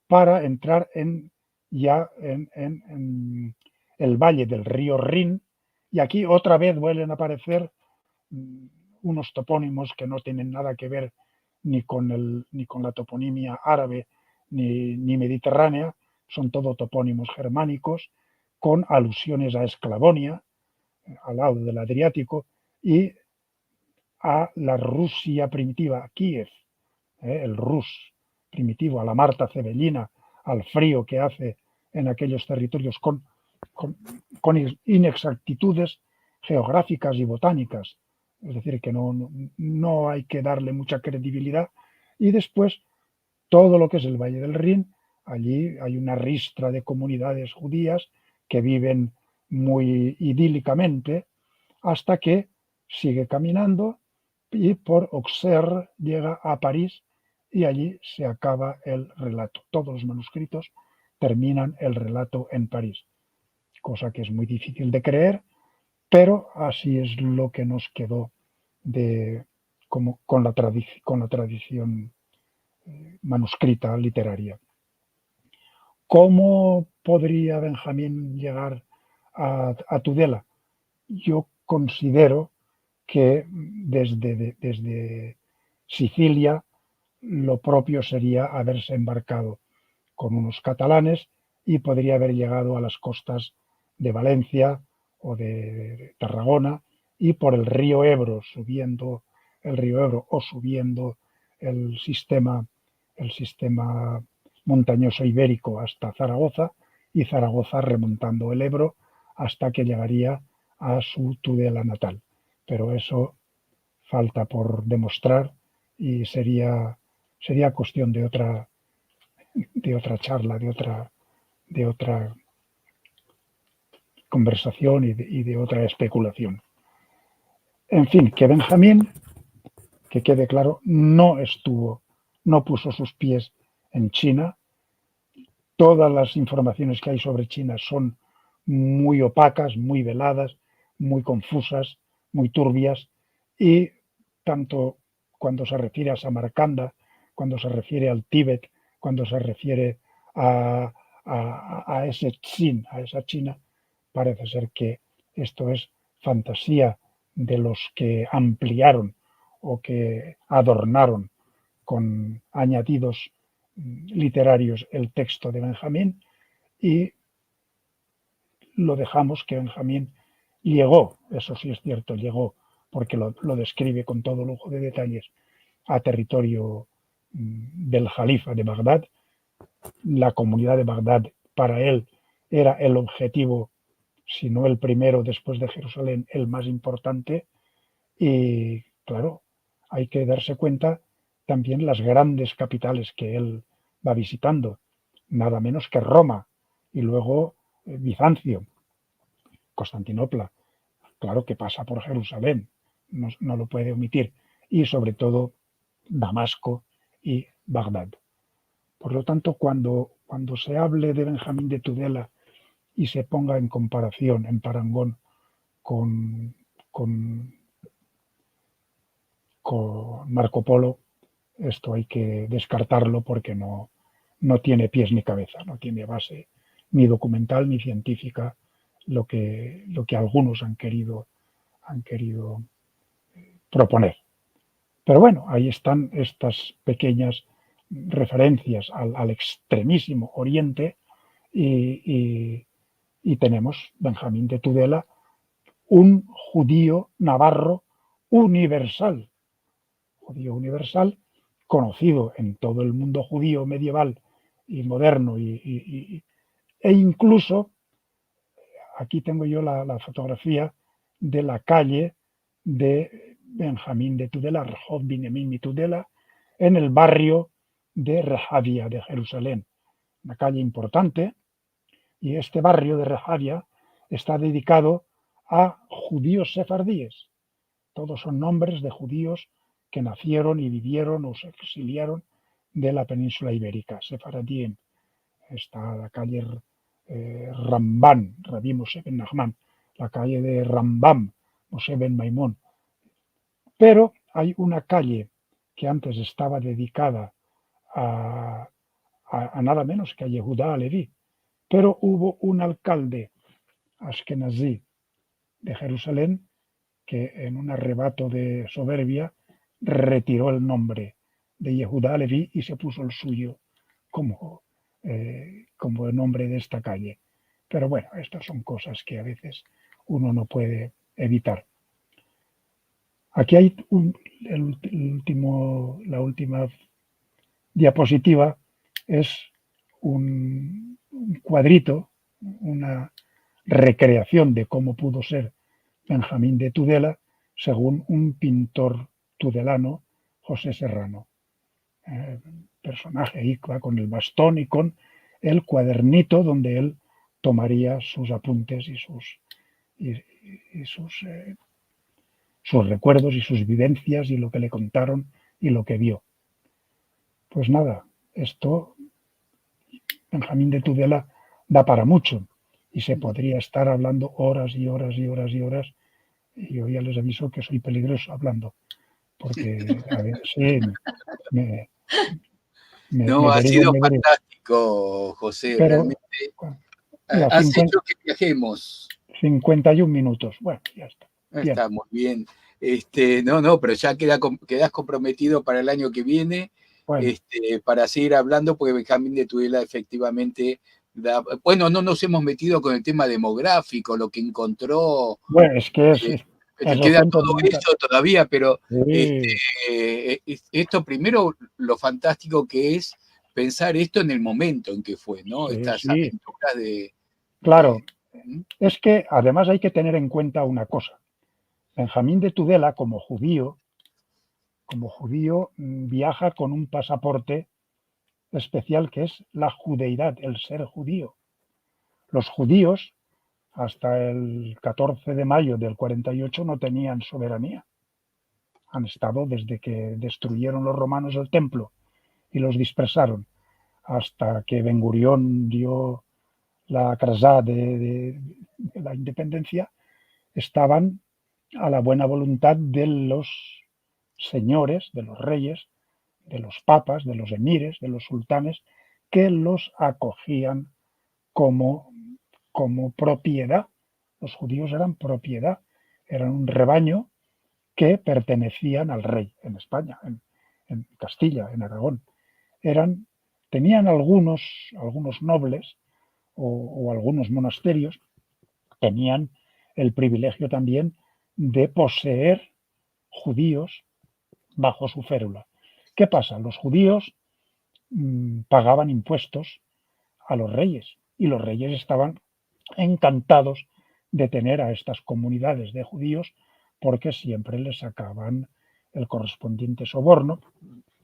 para entrar en el valle del río Rin, y aquí otra vez vuelven a aparecer unos topónimos que no tienen nada que ver ni con la toponimia árabe ni mediterránea, son todo topónimos germánicos con alusiones a Esclavonia, al lado del Adriático, y a la Rusia primitiva, a Kiev, el Rus primitivo, a la Marta Cebellina, al frío que hace en aquellos territorios con inexactitudes geográficas y botánicas. Es decir, que no hay que darle mucha credibilidad. Y después, todo lo que es el Valle del Rin, allí hay una ristra de comunidades judías que viven muy idílicamente, hasta que sigue caminando y por Auxerre llega a París, y allí se acaba el relato. Todos los manuscritos terminan el relato en París, cosa que es muy difícil de creer, pero así es lo que nos quedó con la tradición manuscrita literaria. ¿Cómo podría Benjamín llegar a Tudela? Yo considero que desde Sicilia lo propio sería haberse embarcado con unos catalanes y podría haber llegado a las costas de Valencia o de Tarragona y por el río Ebro, subiendo el río Ebro o subiendo el sistema montañoso ibérico hasta Zaragoza y Zaragoza remontando el Ebro hasta que llegaría a su Tudela natal. Pero eso falta por demostrar y sería cuestión de otra charla, de otra conversación y de otra especulación. En fin, que Benjamín, que quede claro, no puso sus pies en China. Todas las informaciones que hay sobre China son muy opacas, muy veladas, muy confusas, muy turbias, y tanto cuando se refiere a Samarcanda, cuando se refiere al Tíbet, cuando se refiere a ese Xin, a esa China, parece ser que esto es fantasía de los que ampliaron o que adornaron con añadidos literarios el texto de Benjamín, y lo dejamos que Benjamín llegó, eso sí es cierto, llegó, porque lo describe con todo lujo de detalles, a territorio del Jalifa de Bagdad. La comunidad de Bagdad para él era el objetivo, si no el primero después de Jerusalén, el más importante. Y claro, hay que darse cuenta también las grandes capitales que él va visitando, nada menos que Roma y luego Bizancio, Constantinopla, claro que pasa por Jerusalén, no lo puede omitir, y sobre todo Damasco y Bagdad. Por lo tanto, cuando se hable de Benjamín de Tudela y se ponga en comparación, en parangón con Marco Polo, esto hay que descartarlo porque no tiene pies ni cabeza, no tiene base ni documental ni científica lo que algunos han querido proponer. Pero bueno, ahí están estas pequeñas referencias al extremísimo Oriente y tenemos Benjamín de Tudela, un judío navarro universal, conocido en todo el mundo judío medieval y moderno e incluso, aquí tengo yo la fotografía de la calle de Benjamín de Tudela, Rehov Binyamin Tudela, en el barrio de Rehavia de Jerusalén, una calle importante, y este barrio de Rehavia está dedicado a judíos sefardíes. Todos son nombres de judíos que nacieron y vivieron o se exiliaron de la península ibérica, sefaradíen. Está la calle Rambam, Rabbi Moshe ben Nachman, la calle de Rambam, Moshe ben Maimón. Pero hay una calle que antes estaba dedicada a nada menos que a Yehudá Aleví, pero hubo un alcalde ashkenazí de Jerusalén que en un arrebato de soberbia retiró el nombre de Yehudá Aleví y se puso el suyo como el nombre de esta calle. Pero bueno, estas son cosas que a veces uno no puede evitar. Aquí hay la última diapositiva, es un cuadrito, una recreación de cómo pudo ser Benjamín de Tudela según un pintor tudelano, José Serrano. Personaje ahí va con el bastón y con el cuadernito donde él tomaría sus apuntes y sus recuerdos y sus vivencias y lo que le contaron y lo que vio. Pues nada, esto, Benjamín de Tudela, da para mucho y se podría estar hablando horas y horas y horas y horas, y yo ya les aviso que soy peligroso hablando, porque a ver si no, ha sido fantástico, José, pero, realmente. Mira, Has hecho que viajemos. 51 minutos. Bueno, ya está. Bien. Está muy bien. No, pero ya quedás comprometido para el año que viene, Bueno, para seguir hablando, porque Benjamín de Tudela efectivamente bueno, no nos hemos metido con el tema demográfico, lo que encontró. bueno, es que es el Queda cuento todo nunca. eso todavía, pero Sí, esto primero, lo fantástico que es pensar esto en el momento en que fue, ¿no? sí, Estas sí. aventuras de. Claro, es que además hay que tener en cuenta una cosa. Benjamín de Tudela, como judío, viaja con un pasaporte especial que es la judeidad, el ser judío. Los judíos, hasta el 14 de mayo del 48, no tenían soberanía. Han estado desde que destruyeron los romanos el templo y los dispersaron, hasta que Ben Gurión dio la crasá de la independencia, estaban a la buena voluntad de los señores, de los reyes, de los papas, de los emires, de los sultanes, que los acogían como, como propiedad. Los judíos eran propiedad, eran un rebaño que pertenecían al rey en España, en Castilla, en Aragón. Tenían algunos nobles o algunos monasterios, tenían el privilegio también de poseer judíos bajo su férula. ¿Qué pasa? Los judíos pagaban impuestos a los reyes y los reyes estaban encantados de tener a estas comunidades de judíos porque siempre les sacaban el correspondiente soborno,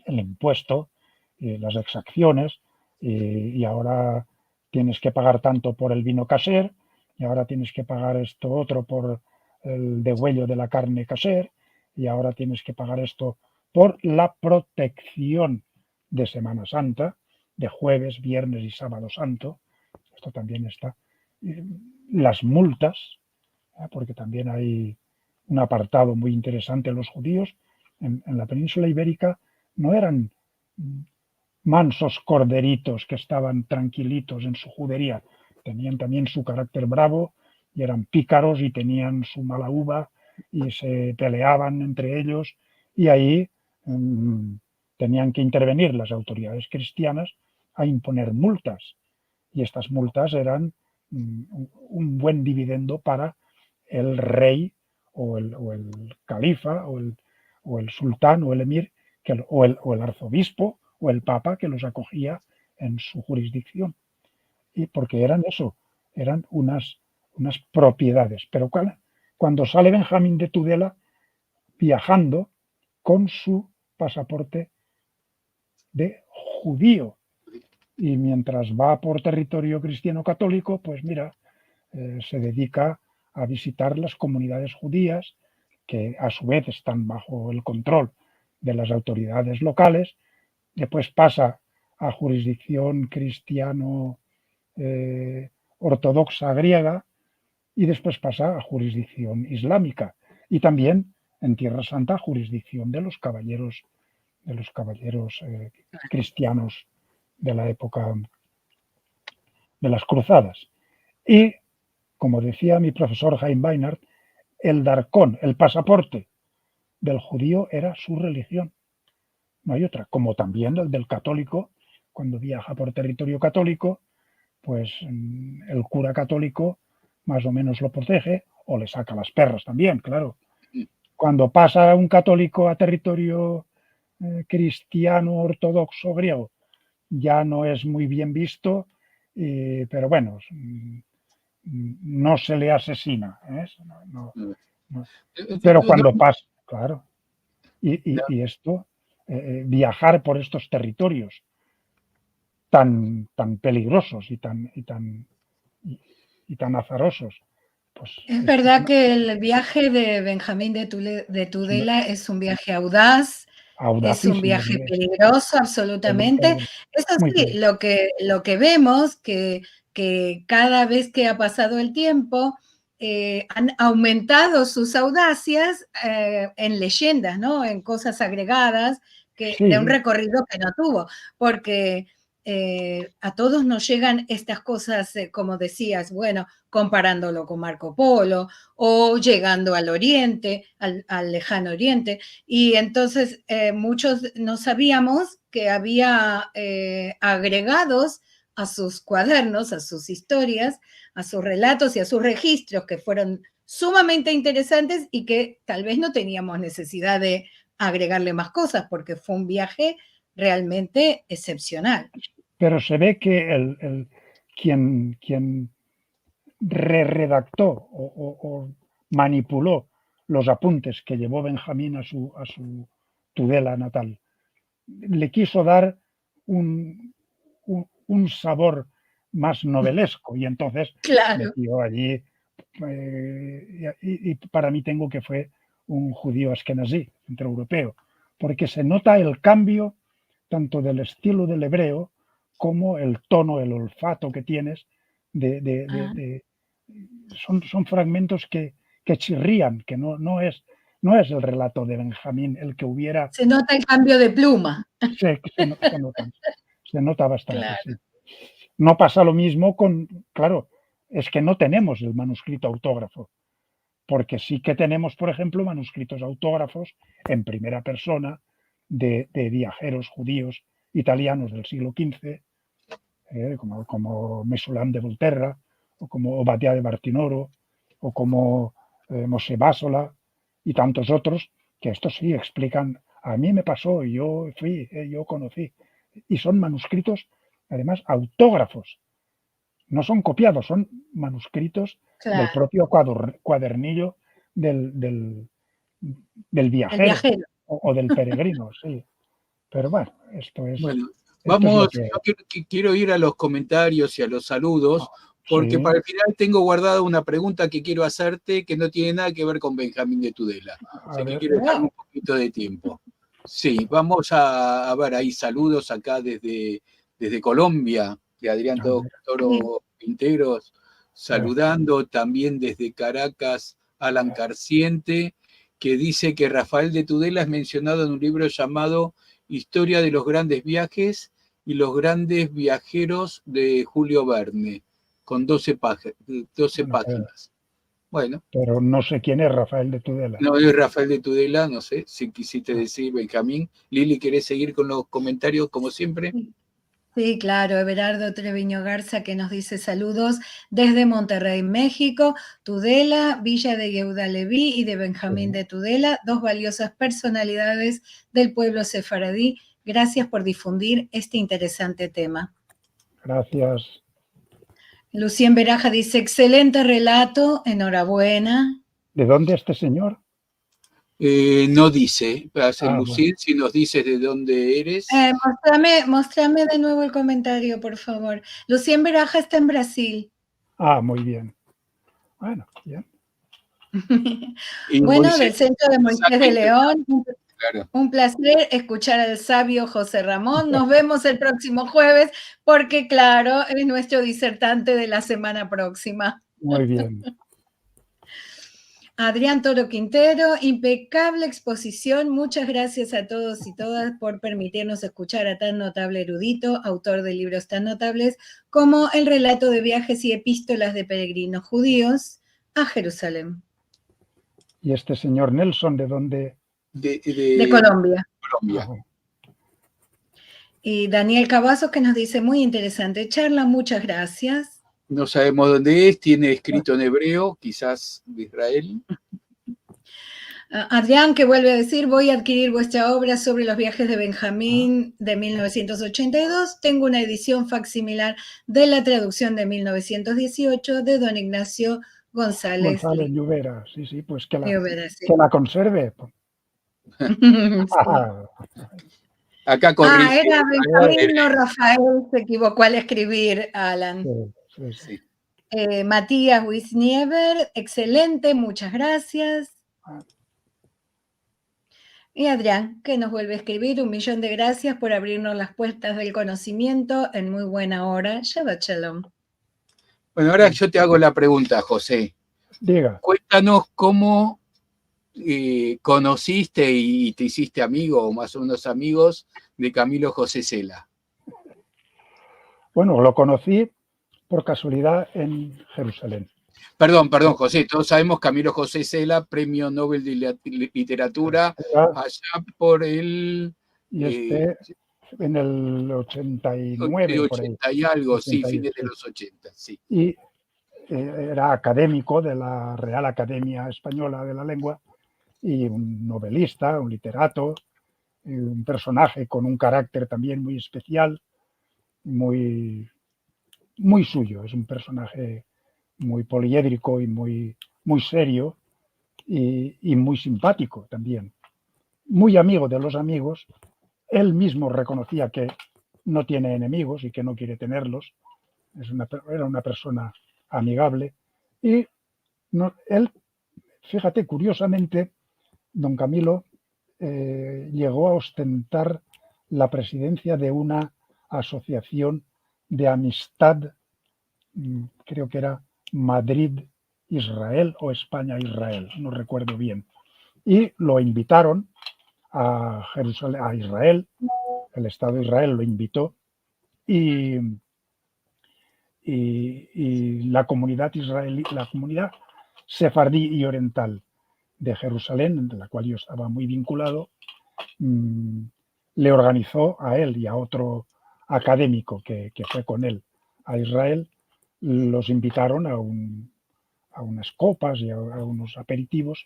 el impuesto, las exacciones, y ahora tienes que pagar tanto por el vino caser, y ahora tienes que pagar esto otro por el degüello de la carne caser, y ahora tienes que pagar esto por la protección de Semana Santa, de jueves, viernes y sábado santo. Esto también está. Las multas, porque también hay un apartado muy interesante en los judíos. En la península ibérica no eran mansos corderitos que estaban tranquilitos en su judería, tenían también su carácter bravo y eran pícaros y tenían su mala uva y se peleaban entre ellos, y ahí tenían que intervenir las autoridades cristianas a imponer multas, y estas multas eran un buen dividendo para el rey o el califa o el sultán o el emir o el arzobispo o el papa que los acogía en su jurisdicción. Y porque eran eso, eran unas propiedades. Pero cuando sale Benjamín de Tudela viajando con su pasaporte de judío, y mientras va por territorio cristiano católico, pues mira, se dedica a visitar las comunidades judías, que a su vez están bajo el control de las autoridades locales. Después pasa a jurisdicción cristiano ortodoxa griega, y después pasa a jurisdicción islámica, y también en Tierra Santa jurisdicción de los caballeros cristianos de la época de las cruzadas. Y, como decía mi profesor Jaime Weinert, el darcón, el pasaporte del judío era su religión. No hay otra. Como también el del católico, cuando viaja por territorio católico, pues el cura católico más o menos lo protege, o le saca las perras también, claro. Cuando pasa un católico a territorio cristiano ortodoxo griego, ya no es muy bien visto, pero bueno, no se le asesina. Pero cuando pasa, claro, y esto, viajar por estos territorios tan peligrosos y tan azarosos. Pues es verdad que el viaje de Benjamín de Tudela es un viaje audaz, es un viaje peligroso, absolutamente. Eso sí, lo que vemos que cada vez que ha pasado el tiempo, han aumentado sus audacias en leyendas, ¿no? En cosas agregadas de un recorrido que no tuvo, porque a todos nos llegan estas cosas, como decías, bueno, comparándolo con Marco Polo o llegando al Oriente, al lejano Oriente. Y entonces muchos no sabíamos que había agregados a sus cuadernos, a sus historias, a sus relatos y a sus registros que fueron sumamente interesantes y que tal vez no teníamos necesidad de agregarle más cosas porque fue un viaje realmente excepcional. Pero se ve que quien redactó o manipuló los apuntes que llevó Benjamín a su Tudela natal, le quiso dar un sabor más novelesco y entonces claro. metió allí, y para mí tengo que fue un judío askenazí, centroeuropeo, porque se nota el cambio tanto del estilo del hebreo como el tono, el olfato que tienes son fragmentos que chirrían, que no es el relato de Benjamín el que hubiera... Se nota el cambio de pluma. Se nota bastante, claro. sí. No pasa lo mismo claro, es que no tenemos el manuscrito autógrafo, porque sí que tenemos, por ejemplo, manuscritos autógrafos en primera persona de viajeros judíos italianos del siglo XV, como Mesulam de Volterra, o como Obadiah de Bartinoro, o como Mosè Básola y tantos otros, que estos sí explican, a mí me pasó, yo fui, yo conocí, y son manuscritos, además, autógrafos, no son copiados, son manuscritos del propio cuadernillo del viajero o del peregrino, sí. Pero bueno, esto es... Bueno, vamos, yo quiero ir a los comentarios y a los saludos, porque sí, para el final tengo guardada una pregunta que quiero hacerte que no tiene nada que ver con Benjamín de Tudela. Así que quiero dejar un poquito de tiempo. Sí, vamos a ver ahí saludos acá desde Colombia, de Adrián Toro Pinteros, saludando también desde Caracas, Alan Carciente, que dice que Rafael de Tudela es mencionado en un libro llamado Historia de los grandes viajes y los grandes viajeros de Julio Verne, con 12 páginas. Bueno. Pero no sé quién es Rafael de Tudela. No es Rafael de Tudela, no sé si quisiste decir Benjamín. Lili, ¿querés seguir con los comentarios como siempre? Sí, claro, Everardo Treviño Garza que nos dice saludos desde Monterrey, México, Tudela, Villa de Yehuda Leví y de Benjamín de Tudela, dos valiosas personalidades del pueblo sefaradí. Gracias por difundir este interesante tema. Gracias. Lucien Beraja dice, excelente relato, enhorabuena. ¿De dónde este señor? No dice, Lucien, bueno. si nos dices de dónde eres. Mostrame de nuevo el comentario, por favor. Lucien Beraja está en Brasil. Muy bien. Bueno, bien. Bueno, Moisés, del Centro de Moisés de León. Claro. Un placer escuchar al sabio José Ramón. Nos vemos el próximo jueves, porque claro, es nuestro disertante de la semana próxima. Muy bien. Adrián Toro Quintero, impecable exposición. Muchas gracias a todos y todas por permitirnos escuchar a tan notable erudito, autor de libros tan notables como el relato de viajes y epístolas de peregrinos judíos a Jerusalén. ¿Y este señor Nelson de dónde? De Colombia. Y Daniel Cavazos que nos dice, muy interesante charla, muchas gracias. No sabemos dónde es, tiene escrito en hebreo, quizás de Israel. Adrián, que vuelve a decir, voy a adquirir vuestra obra sobre los viajes de Benjamín de 1982. Tengo una edición facsimilar de la traducción de 1918 de don Ignacio González Lluvera, sí, pues que sí. la conserve. Acá corrige. Era Benjamín, no Rafael, se equivocó al escribir, Alan. Sí. Matías Wisniever, excelente, muchas gracias. Y Adrián, que nos vuelve a escribir, 1.000.000 de gracias por abrirnos las puertas del conocimiento en muy buena hora. Shabbat Shalom. Bueno, ahora yo te hago la pregunta, José. Diga. Cuéntanos cómo conociste y te hiciste amigo, o más o menos amigos, de Camilo José Cela. Bueno, lo conocí por casualidad en Jerusalén. Perdón, José, todos sabemos Camilo José Cela, Premio Nobel de Literatura, allá por el... Y en el 89, por ahí. 80 y algo, 80, sí, fines de los 80, sí. Y era académico de la Real Academia Española de la Lengua y un novelista, un literato, un personaje con un carácter también muy especial, muy, muy suyo. Es un personaje muy poliédrico y muy serio y muy simpático también. Muy amigo de los amigos. Él mismo reconocía que no tiene enemigos y que no quiere tenerlos. Era una persona amigable. Y él, fíjate, curiosamente, don Camilo llegó a ostentar la presidencia de una asociación de amistad, creo que era Madrid-Israel o España-Israel, no recuerdo bien. Y lo invitaron a Jerusalén, a Israel, el Estado de Israel lo invitó y la comunidad israelí, la comunidad sefardí y oriental de Jerusalén, de la cual yo estaba muy vinculado, le organizó a él y a otro académico que fue con él a Israel, los invitaron a unas copas y a unos aperitivos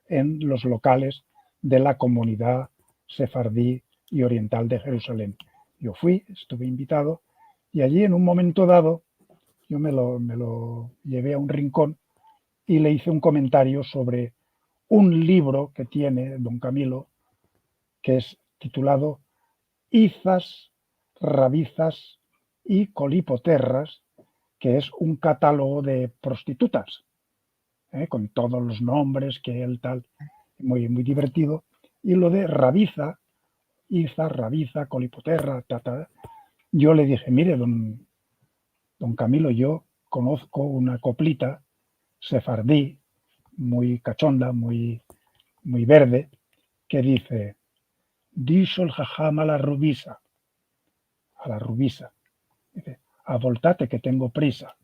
en los locales de la comunidad sefardí y oriental de Jerusalén. Yo fui, estuve invitado y allí en un momento dado yo me lo llevé a un rincón y le hice un comentario sobre un libro que tiene don Camilo que es titulado Izas, Rabizas y Colipoterras, que es un catálogo de prostitutas, con todos los nombres que él tal, muy, muy divertido. Y lo de Rabiza, Iza, Rabiza, Colipoterra, yo le dije, mire, don Camilo, yo conozco una coplita sefardí, muy cachonda, muy verde, que dice, dijo el jajam a la rubisa, dice, a voltate que tengo prisa.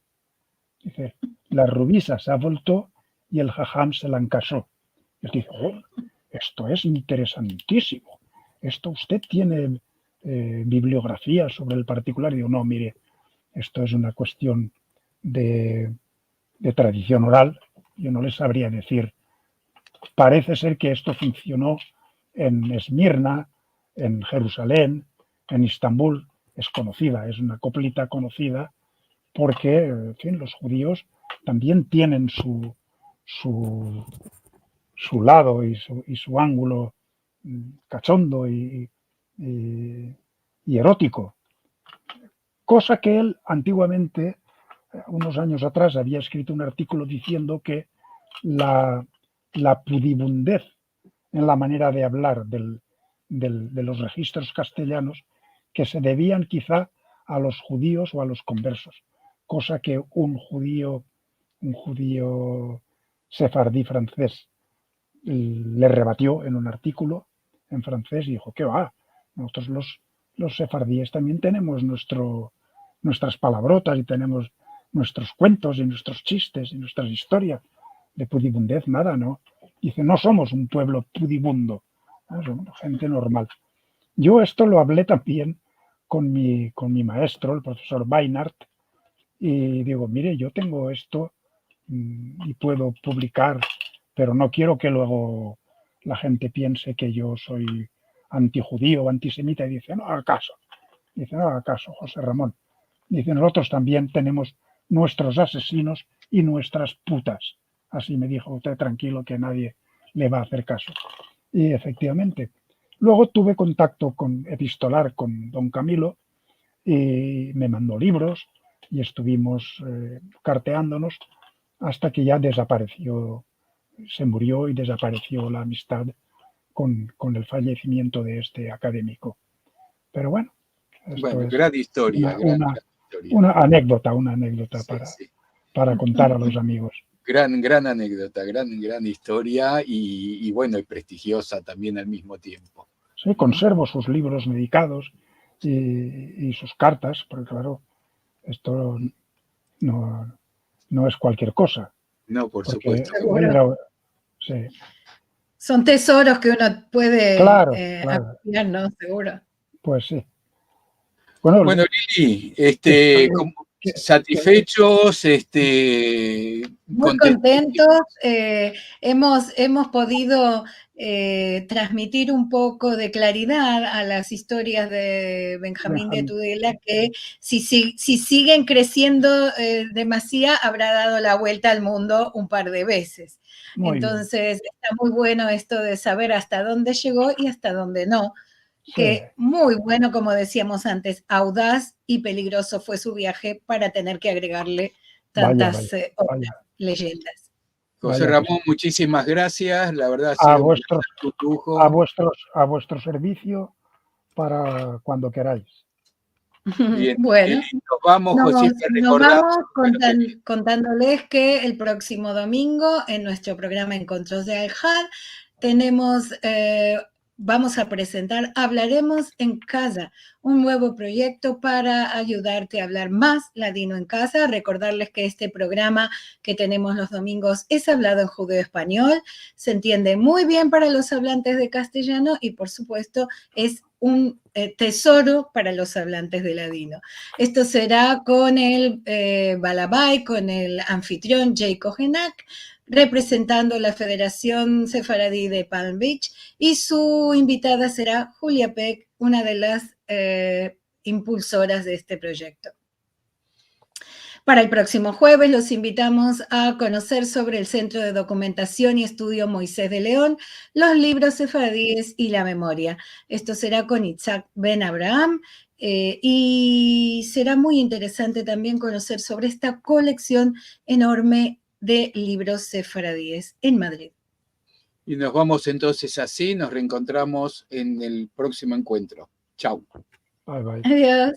Dice, la rubisa se voltó y el jajam se la encasó. Y dice, oh, esto es interesantísimo. Esto usted tiene bibliografía sobre el particular. Y digo, no, mire, esto es una cuestión de tradición oral. Yo no les sabría decir. Parece ser que esto funcionó en Esmirna, en Jerusalén, en Istambul. Es conocida, es una coplita conocida porque, en fin, los judíos también tienen su lado y su ángulo cachondo y erótico. Cosa que él antiguamente, unos años atrás, había escrito un artículo diciendo que la pudibundez en la manera de hablar de los registros castellanos que se debían quizá a los judíos o a los conversos, cosa que un judío sefardí francés le rebatió en un artículo en francés y dijo, ¿qué va? Nosotros los sefardíes también tenemos nuestras palabrotas y tenemos nuestros cuentos y nuestros chistes y nuestras historias. De pudibundez nada, ¿no? Dice, no somos un pueblo pudibundo, ¿no? Somos gente normal. Yo esto lo hablé también con mi maestro, el profesor Weinart, y digo, mire, yo tengo esto y puedo publicar, pero no quiero que luego la gente piense que yo soy antijudío o antisemita. Y dice, no haga caso. Dice, no haga caso, José Ramón. Dice, nosotros también tenemos nuestros asesinos y nuestras putas. Así me dijo, usted tranquilo que nadie le va a hacer caso. Y efectivamente. Luego tuve contacto epistolar con don Camilo y me mandó libros y estuvimos carteándonos hasta que ya desapareció, se murió y desapareció la amistad con el fallecimiento de este académico. Pero bueno, esto es gran historia. Una anécdota sí. para contar a los amigos. Gran anécdota, gran historia y bueno, y prestigiosa también al mismo tiempo. Sí, conservo sus libros dedicados y sus cartas, porque claro, Esto no es cualquier cosa. No, por Porque supuesto. sí. Son tesoros que uno puede Claro. apreciar, ¿no? Seguro. Pues sí. Bueno, Lili, que- satisfechos, Muy contentos. Hemos podido transmitir un poco de claridad a las historias de Benjamín de Tudela, que si siguen creciendo demasiado, habrá dado la vuelta al mundo un par de veces. Entonces, está muy bueno esto de saber hasta dónde llegó y hasta dónde no. Que muy bueno, como decíamos antes, audaz y peligroso fue su viaje para tener que agregarle tantas leyendas. José Ramón, muchísimas gracias. La verdad ha sido un lujo. A vuestro servicio para cuando queráis. Bien, bueno, nos vamos, José, nos vamos contándoles que el próximo domingo en nuestro programa Encontros de Al-Had tenemos, vamos a presentar Hablaremos en Casa, un nuevo proyecto para ayudarte a hablar más ladino en casa. Recordarles que este programa que tenemos los domingos es hablado en judeo-español, se entiende muy bien para los hablantes de castellano y por supuesto es un tesoro para los hablantes de ladino. Esto será con el Balabay, con el anfitrión Jay Kohenak, representando la Federación Sefaradí de Palm Beach, y su invitada será Julia Peck, una de las impulsoras de este proyecto. Para el próximo jueves los invitamos a conocer sobre el Centro de Documentación y Estudio Moisés de León, los libros sefaradíes y la memoria. Esto será con Itzhak Ben Abraham y será muy interesante también conocer sobre esta colección enorme de libros sefaradíes en Madrid. Y nos vamos entonces así, nos reencontramos en el próximo encuentro. Chau. Bye, bye. Adiós.